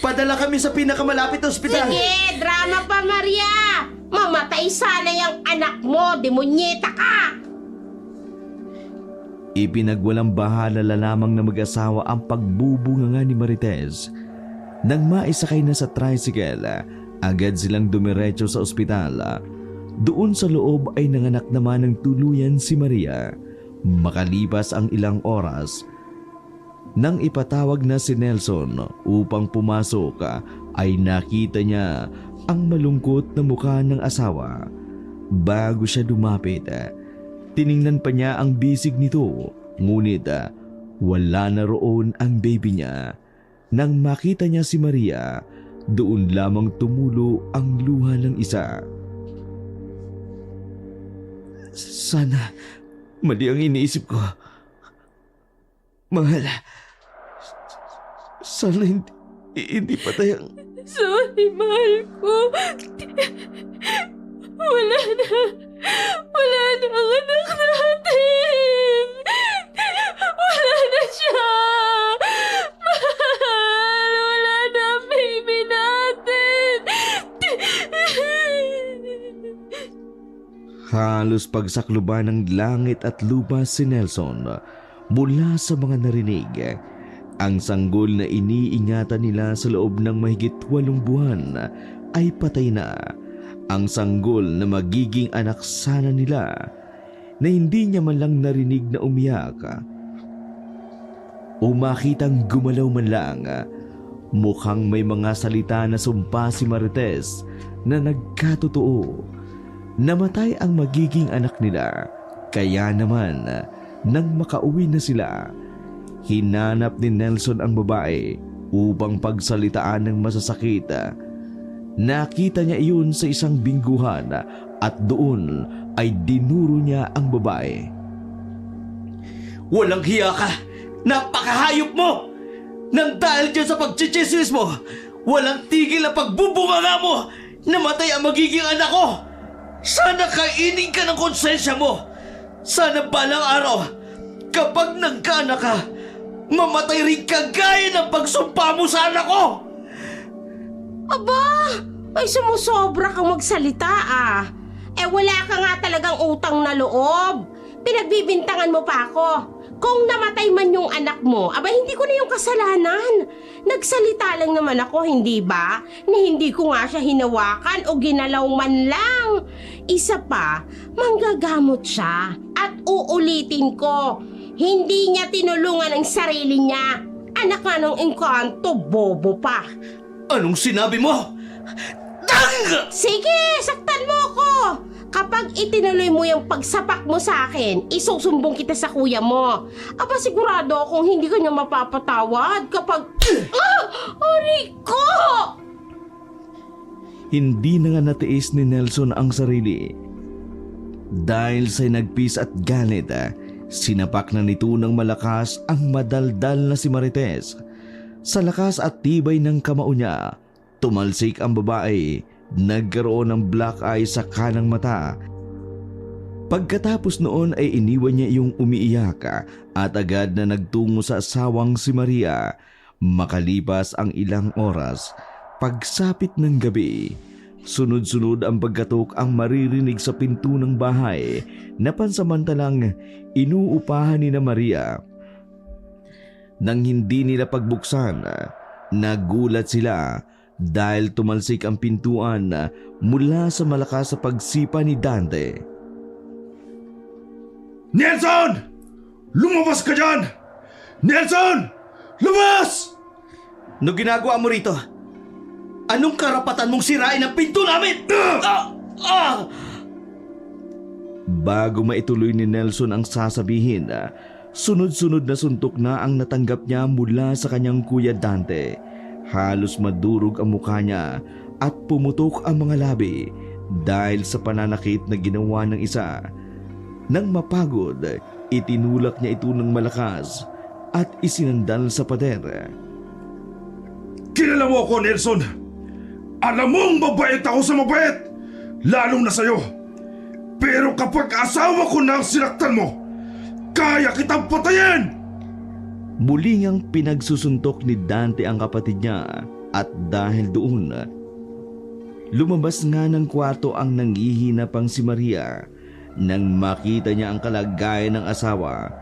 Padala kami sa pinakamalapit na ospital. Sige, drama pa, Maria. Mamatay sana yung anak mo, demonyeta ka. Ipinagwalang bahala lamang na mag-asawa ang pagbubunganga ni Marites. Nang maisakay na sa tricycle, agad silang dumiretso sa ospital. Doon sa loob ay nanganak naman ng tuluyan si Maria. Makalipas ang ilang oras, nang ipatawag na si Nelson upang pumasok, ay nakita niya ang malungkot na mukha ng asawa. Bago siya lumapit, tiningnan pa niya ang bisig nito, ngunit wala na roon ang baby niya. Nang makita niya si Maria, doon lamang tumulo ang luha ng isa. Sana mali ang iniisip ko. Mahal, sana hindi patay ang... Sorry, mahal ko. Wala na ang anak natin. Wala na siya. Mahal, wala na ang baby natin. Halos pagsakluban ng langit at lupa si Nelson mula sa mga narinig. Ang sanggol na iniingatan nila sa loob ng mahigit 8 buwan ay patay na. Ang sanggol na magiging anak sana nila na hindi niya man lang narinig na umiyak o makitang gumalaw man lang. Mukhang may mga salita na sumpa si Marites na nagkatotoo. Namatay ang magiging anak nila. Kaya naman, nang makauwi na sila, hinanap ni Nelson ang babae upang pagsalitaan ng masasakit. Nakita niya iyon sa isang bingguhan at doon ay dinuro niya ang babae. Walang hiya ka! Napakahayop mo! Nang dahil dyan sa pagchichismis mo, walang tigil na pagbubunganga mo! Namatay ang magiging anak ko! Sana kainin ka ng konsensya mo! Sana balang araw, kapag nagkaanak ka, mamatay rin ka gaya ng pagsumpa mo sa anak ko! Aba, ay sumusobra kang magsalita ah. Wala ka nga talagang utang na loob. Pinagbibintangan mo pa ako. Kung namatay man yung anak mo, aba hindi ko na yung kasalanan. Nagsalita lang naman ako, hindi ba? Ni hindi ko nga siya hinawakan o ginalaw man lang. Isa pa, manggagamot siya. At uulitin ko, hindi niya tinulungan ang sarili niya. Anak nga ng engkanto, bobo pa. Anong sinabi mo? Sige, saktan mo ko! Kapag itinuloy mo yung pagsapak mo sa akin, isusumbong kita sa kuya mo. Aba, sigurado akong hindi ka niya mapapatawad kapag... Aray ko! Hindi na nga natiis ni Nelson ang sarili. Dahil sa nagpis at galit, sinapak na nito ng malakas ang madaldal na si Marites. Sa lakas at tibay ng kamao niya, tumalsik ang babae, nagkaroon ng black eye sa kanang mata. Pagkatapos noon ay iniwan niya yung umiiyak at agad na nagtungo sa asawang si Maria. Makalipas ang ilang oras, pagsapit ng gabi, sunod-sunod ang pagkatok ang maririnig sa pinto ng bahay na pansamantalang inuupahan ni na Maria. Nang hindi nila pagbuksan, nagulat sila dahil tumalsik ang pintuan mula sa malakas sa pagsipa ni Dante. Nelson! Lumabas ka dyan! Nelson! Lumabas! Ano ginagawa mo rito? Anong karapatan mong sirain ang pinto namin? Bago maituloy ni Nelson ang sasabihin, sunod-sunod na suntok na ang natanggap niya mula sa kanyang kuya Dante. Halos madurog ang mukha niya at pumutok ang mga labi dahil sa pananakit na ginawa ng isa. Nang mapagod, itinulak niya ito ng malakas at isinandal sa pader. Kilala mo ako, Nelson. Alam mong mabait ako sa mabait, lalong na sa'yo. Pero kapag asawa ko na ang sinaktan mo, kaya kitang patayin! Muli ngang pinagsusuntok ni Dante ang kapatid niya at dahil doon, lumabas nga ng kwarto ang nanghihina pang si Maria. Nang makita niya ang kalagayan ng asawa,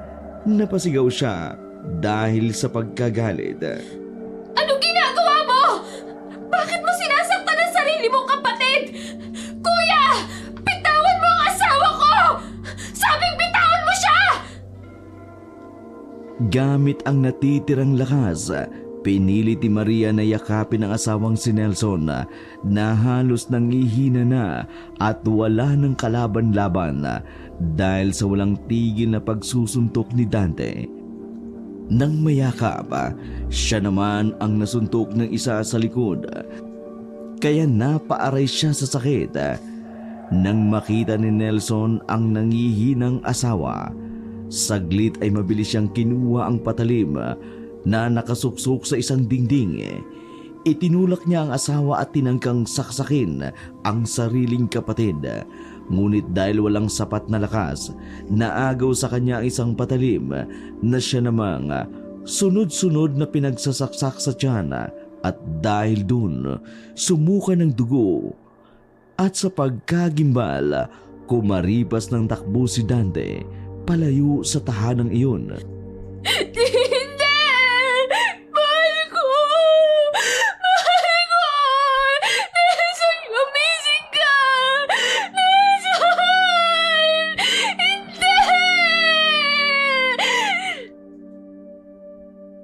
napasigaw siya dahil sa pagkagalit. Anong ginagawa mo? Bakit mo sinasaktan ang sarili mong kapatid? Kuya! Bitawan mo ang asawa ko! Sabing bitawan mo siya! Gamit ang natitirang lakas, pinilit ni Maria na yakapin ang asawang si Nelson na halos nangihina na at wala ng kalaban-laban dahil sa walang tigil na pagsusuntok ni Dante. Nang mayakap, siya naman ang nasuntok ng isa sa likod. Kaya napaaray siya sa sakit. Nang makita ni Nelson ang nangihinang asawa, saglit ay mabilis siyang kinuha ang patalim na nakasuksok sa isang dingding. Itinulak niya ang asawa at tinangkang saksakin ang sariling kapatid. Ngunit dahil walang sapat na lakas, naagaw sa kanya ang isang patalim na siya namang sunod-sunod na pinagsasaksak sa tiyan at dahil dun, sumuka ng dugo. At sa pagkagimbal, kumaripas ng takbo si Dante palayo sa tahanang iyon. Hindi! Mahal ko! Mahal ko! Nelson, gumising ka! Nelson! Hindi!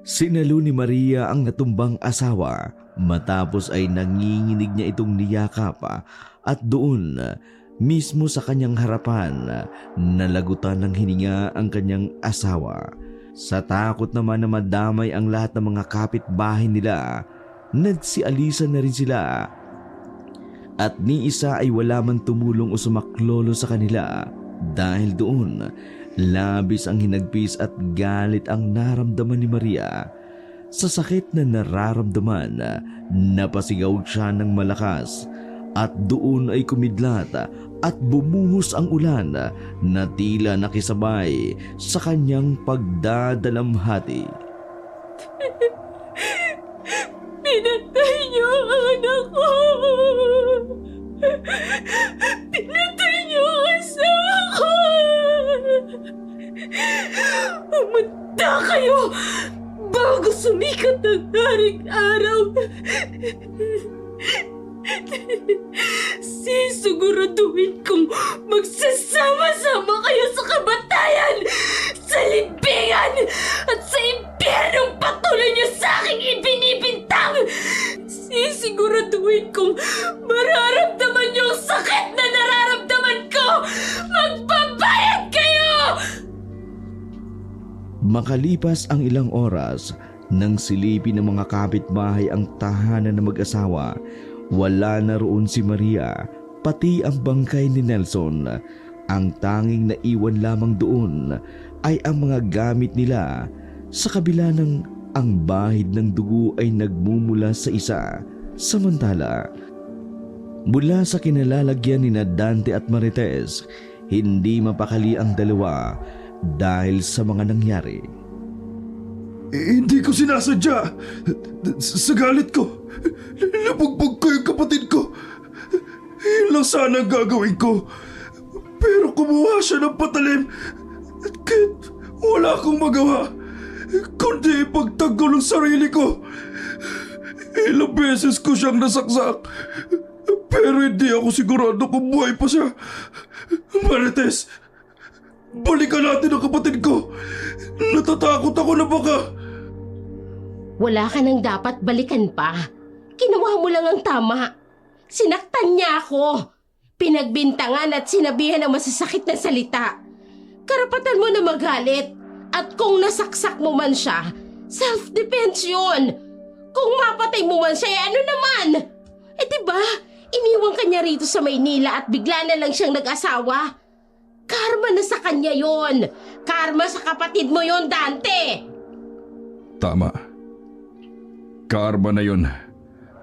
Sinalo ni Maria ang natumbang asawa matapos ay nanginginig niya itong niyakap at doon mismo sa kanyang harapan nalagutan ng hininga ang kanyang asawa. Sa takot naman na madamay ang lahat ng mga kapitbahay nila, nagsialisan na rin sila. At ni isa ay wala man tumulong o sumaklolo sa kanila dahil doon labis ang hinagpis at galit ang naramdaman ni Maria. Sa sakit na nararamdaman, napasigaw siya ng malakas at doon ay kumidlat at bumuhos ang ulan na tila nakisabay sa kanyang pagdadalamhati. Pinatay niyo ang anak ko! Pinatay niyo ang asawa ko! Pumunta kayo bago sumikat ang haring araw! Sisiguraduhin kong magsasama-sama kayo sa kamatayan, sa libingan, at sa impyernong patuloy niyo sa aking ibinibintang! Sisiguraduhin kong mararamdaman niyo ang sakit na nararamdaman ko! Makalipas ang ilang oras, nang silipin ng mga kapitbahay ang tahanan ng mag-asawa, wala na roon si Maria, pati ang bangkay ni Nelson. Ang tanging naiwan lamang doon ay ang mga gamit nila, sa kabila ng ang bahid ng dugo ay nagmumula sa isa. Samantala, mula sa kinalalagyan ni Dante at Marites, hindi mapakali ang dalawa dahil sa mga nangyari. Hindi ko sinasadya. Sa galit ko, nabugbog ko yung kapatid ko. Yun lang sana ang gagawin ko. Pero kumuha siya ng patalim at kahit wala akong magawa, kundi ipagtanggol ang sarili ko. Ilang beses ko siyang nasaksak, pero hindi ako sigurado kung buhay pa siya. Marites, balikan natin ang kapatid ko. Natatakot ako na baka... Wala ka nang dapat balikan pa. Kinuha mo lang ang tama. Sinaktan niya ako. Pinagbintangan at sinabihan ng masasakit na salita. Karapatan mo na magalit. At kung nasaksak mo man siya, self-defense yun. Kung mapatay mo man siya, ano naman? Diba, iniwan ka niya rito sa Maynila at bigla na lang siyang nag-asawa. Karma na sa kanya yon. Karma sa kapatid mo yon, Dante. Tama. Karma na yun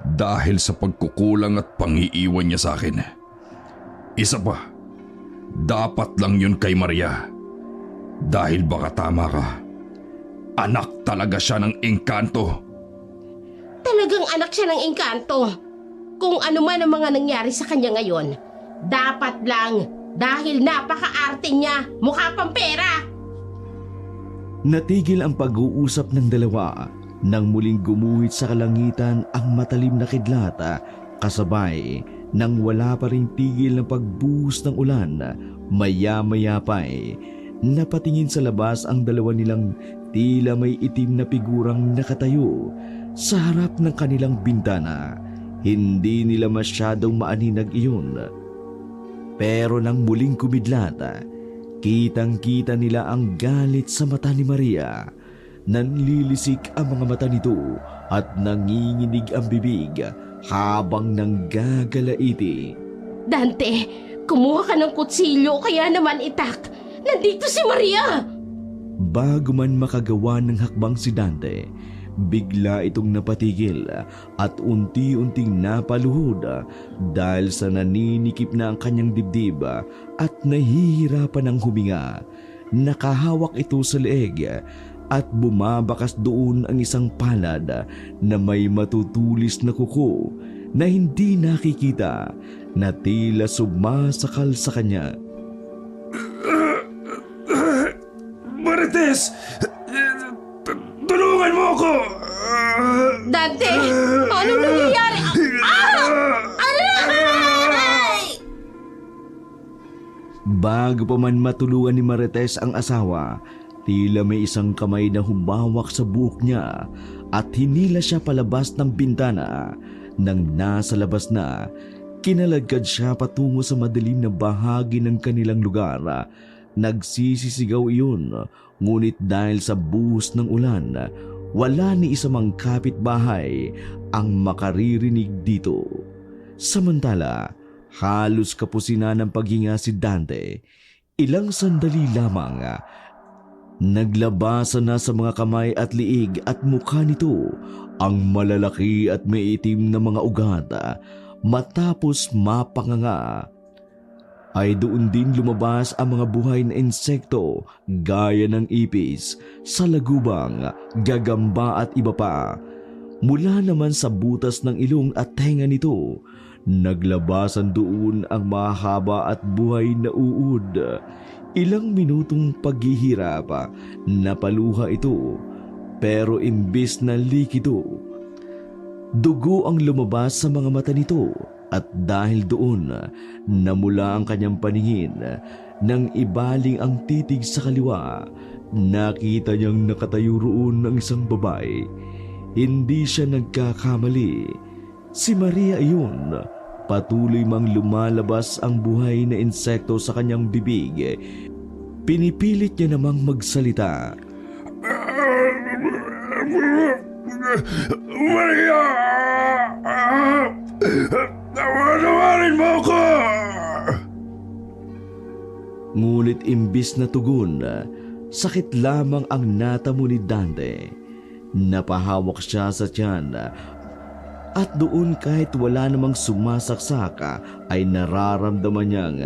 dahil sa pagkukulang at pangiiwan niya sa akin. Isa pa, dapat lang yun kay Maria. Dahil baka tama ka, anak talaga siya ng engkanto. Talagang anak siya ng engkanto. Kung ano man ang mga nangyari sa kanya ngayon, dapat lang dahil napaka-arte niya, mukha pang pera. Natigil ang pag-uusap ng dalawa nang muling gumuhit sa kalangitan ang matalim na kidlat, kasabay nang wala pa ring tigil ng pagbuhos ng ulan. Maya-maya pa'y napatingin sa labas ang dalawa nilang tila may itim na figurang nakatayo sa harap ng kanilang bintana. Hindi nila masyadong maaninag iyon. Pero nang muling kumidlat, kitang-kita nila ang galit sa mata ni Maria. Nanlilisik ang mga mata nito at nanginginig ang bibig habang nanggagalaiti. Dante, kumuha ka ng kutsilyo kaya naman itak. Nandito si Maria! Bago man makagawa ng hakbang si Dante, bigla itong napatigil at unti-unting napaluhod dahil sa naninikip na ang kanyang dibdib at nahihirapan ng huminga. Nakahawak ito sa leeg at bumabakas doon ang isang palad na may matutulis na kuko na hindi nakikita na tila sumasakal sa kanya. Marites! Tulungan mo ako! Dante, ano nangyayari? Bago pa man matulungan ni Marites ang asawa, tila may isang kamay na humawak sa buhok niya at hinila siya palabas ng bintana. Nang nasa labas na, kinalagad siya patungo sa madilim na bahagi ng kanilang lugar. Nagsisisigaw iyon, ngunit dahil sa buhos ng ulan, wala ni isa mang kapitbahay ang makaririnig dito. Samantala, halos kapusina ng paghinga si Dante. Ilang sandali lamang, naglabasan na sa mga kamay at liig at mukha nito ang malalaki at may itim na mga ugat. Matapos mapanganga, ay doon din lumabas ang mga buhay na insekto gaya ng ipis, salagubang, gagamba at iba pa. Mula naman sa butas ng ilong at tenga nito, naglabasan doon ang mahaba at buhay na uod. Ilang minutong paghihirap, napaluha ito, pero imbis na likido, dugo ang lumabas sa mga mata nito at dahil doon, namula ang kanyang paningin. Nang ibaling ang titig sa kaliwa, nakita niyang nakatayo roon ng isang babae. Hindi siya nagkakamali. Si Maria iyon. Patuloy mang lumalabas ang buhay na insekto sa kanyang bibig. Pinipilit niya namang magsalita. Maria! Tawarin mo ako! Ngunit imbis na tugon, sakit lamang ang natamo ni Dante. Napahawak siya sa tiyan at doon kahit wala namang sumasaksak ay nararamdaman niyang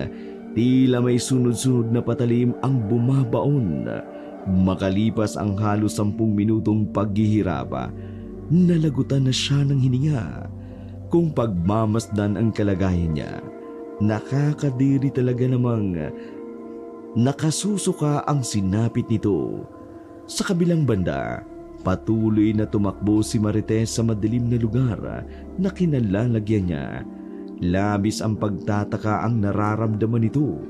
tila may sunod-sunod na patalim ang bumabaon. Makalipas ang halos 10 minutong paghihirap, nalagutan na siya ng hininga. Kung pagmamasdan ang kalagayan niya, nakakadiri talaga namang nakasusuka ang sinapit nito. Sa kabilang banda, patuloy na tumakbo si Marites sa madilim na lugar na kinalalagyan niya. Labis ang pagtataka ang nararamdaman nito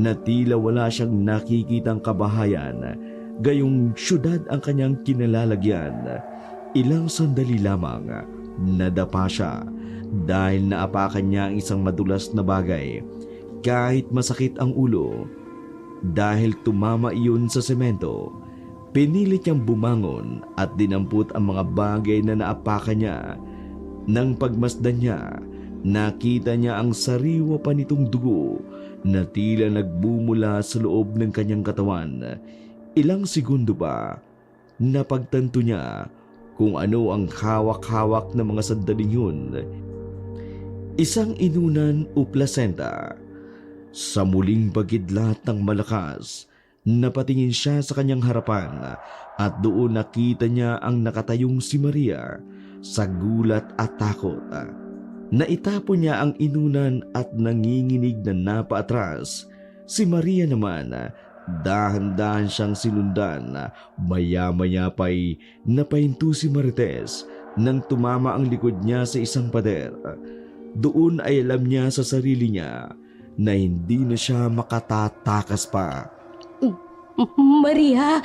na tila wala siyang nakikitang kabahayan, gayong syudad ang kanyang kinalalagyan. Ilang sandali lamang nadapa siya dahil naapakan niya ang isang madulas na bagay. Kahit masakit ang ulo dahil tumama iyon sa semento, pinilit niyang bumangon at dinampot ang mga bagay na naapakan niya. Nang pagmasdan niya, nakita niya ang sariwa pa nitong dugo na tila nagbumula sa loob ng kanyang katawan. Ilang segundo pa, napagtanto niya kung ano ang hawak-hawak na mga sandaling yun. Isang inunan o placenta. Sa muling pagkidlat ng malakas, napatingin siya sa kanyang harapan at doon nakita niya ang nakatayong si Maria. Sa gulat at takot, naitapon niya ang inunan at nanginginig na napaatras. Si Maria naman, dahan-dahan siyang sinundan. Maya-maya pa'y napahinto si Marites nang tumama ang likod niya sa isang pader. Doon ay alam niya sa sarili niya na hindi na siya makatatakas pa. Maria,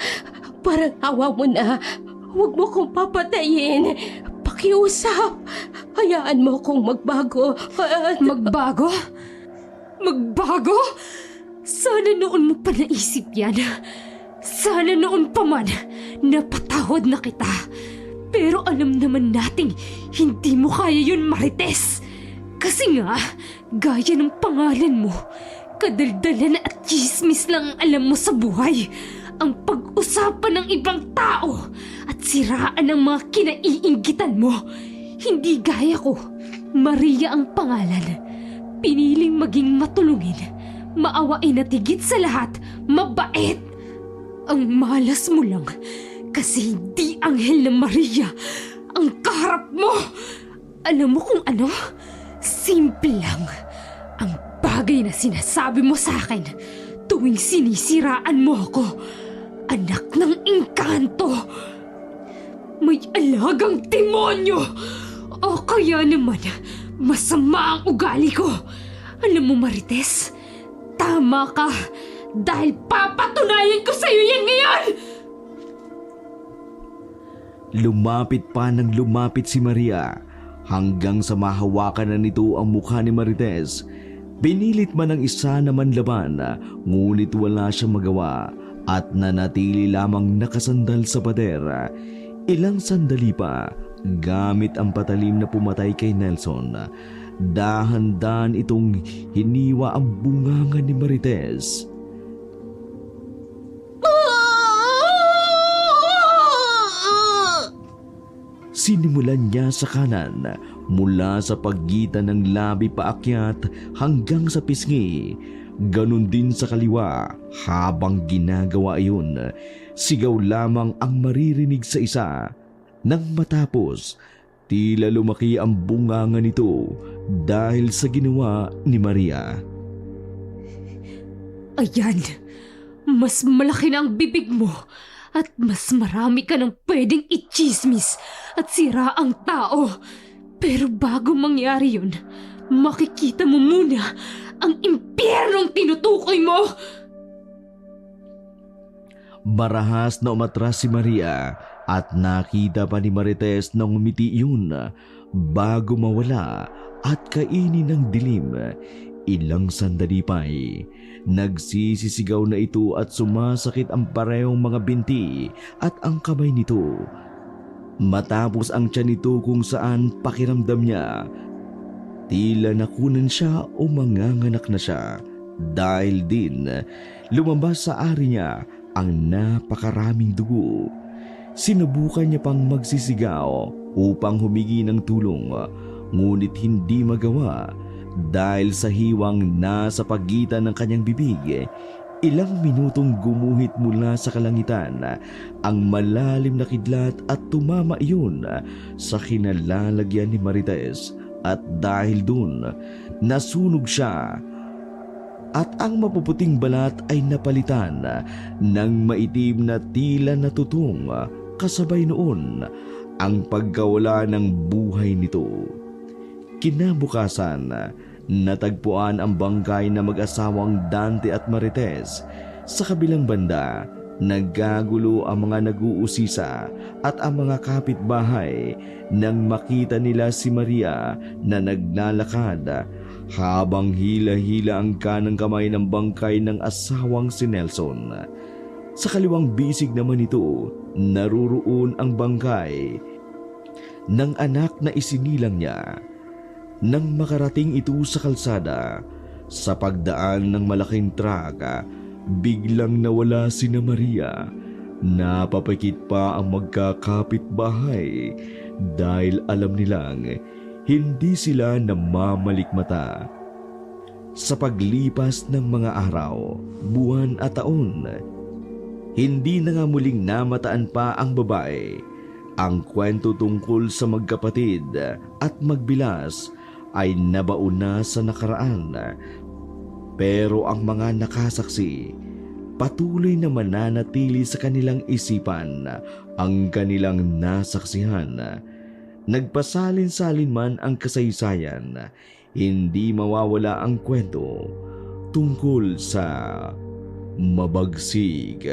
parang awa mo na. Huwag mo kong papatayin. Pakiusap. Hayaan mo kong magbago. Magbago? Magbago? Sana noon mo pa naisip yan. Sana noon pa man napatawad na kita. Pero alam naman nating hindi mo kaya yun, Marites. Kasi nga, gaya ng pangalan mo, kadaldalan at chismis lang ang alam mo sa buhay. Ang pag-usapan ng ibang tao at siraan ng mga kinaiinggitan mo. Hindi gaya ko, Maria ang pangalan. Piniling maging matulungin, maawain at higit sa lahat, mabait. Ang malas mo lang kasi hindi anghel na Maria ang kaharap mo. Alam mo kung ano? Simple lang ang bagay na sinasabi mo sa akin tuwing sinisiraan mo ako. Anak ng engkanto. May alagang demonyo. O kaya naman, masama ang ugali ko. Alam mo, Marites, tama ka. Dahil papatunayan ko sa'yo yan ngayon! Lumapit pa ng lumapit si Maria hanggang sa mahawakan na nito ang mukha ni Marites. Pinilit man ang isa naman laban, ngunit wala siyang magawa at nanatili lamang nakasandal sa pader. Ilang sandali pa, gamit ang patalim na pumatay kay Nelson, dahan-dahan itong hiniwa ang bunganga ni Marites. Sinimulan niya sa kanan, mula sa pagitan ng labi paakyat hanggang sa pisngi. Ganon din sa kaliwa. Habang ginagawa iyon, sigaw lamang ang maririnig sa isa. Nang matapos, tila lumaki ang bunganga nito dahil sa ginawa ni Maria. Ayan, mas malaki na ang bibig mo at mas marami ka nang pwedeng ichismis at sira ang tao. Pero bago mangyari yun, makikita mo muna ang impyernong tinutukoy mo. Marahas na umatras si Maria at nakita pa ni Marites na ngumiti yun bago mawala at kainin ng dilim. Ilang sandali pa'y nagsisisigaw na ito at sumasakit ang parehong mga binti at ang kamay nito. Matapos ang tiyan nito kung saan pakiramdam niya, tila nakunan siya o manganganak na siya dahil din lumabas sa ari niya ang napakaraming dugo. Sinubukan niya pang magsisigaw upang humingi ng tulong, ngunit hindi magawa dahil sa hiwang nasa pagitan ng kanyang bibig. Ilang minutong gumuhit mula sa kalangitan ang malalim na kidlat at tumama iyon sa kinalalagyan ni Marites, at dahil dun nasunog siya at ang mapuputing balat ay napalitan ng maitim na tila natutong, kasabay noon ang pagkawala ng buhay nito. Kinabukasan, natagpuan ang bangkay na mag-asawang Dante at Marites. Sa kabilang banda, nagkagulo ang mga nag-uusisa at ang mga kapitbahay nang makita nila si Maria na naglalakad habang hila-hila ang kanang kamay ng bangkay ng asawang si Nelson. Sa kaliwang bisig naman ito, naruroon ang bangkay ng anak na isinilang niya. Nang makarating ito sa kalsada, sa pagdaan ng malaking truck, biglang nawala sina Maria. Napapakit pa ang magkakapitbahay dahil alam nilang hindi sila namamalikmata. Sa paglipas ng mga araw, buwan at taon, hindi na nga muling namataan pa ang babae. Ang kwento tungkol sa magkapatid at magbilas ay nabaon na sa nakaraan. Pero ang mga nakasaksi patuloy na mananatili sa kanilang isipan ang kanilang nasaksihan. Nagpasalin-salin man ang kasaysayan, hindi mawawala ang kwento tungkol sa mabagsik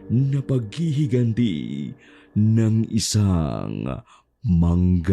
na paghihiganti ng isang manggagamot.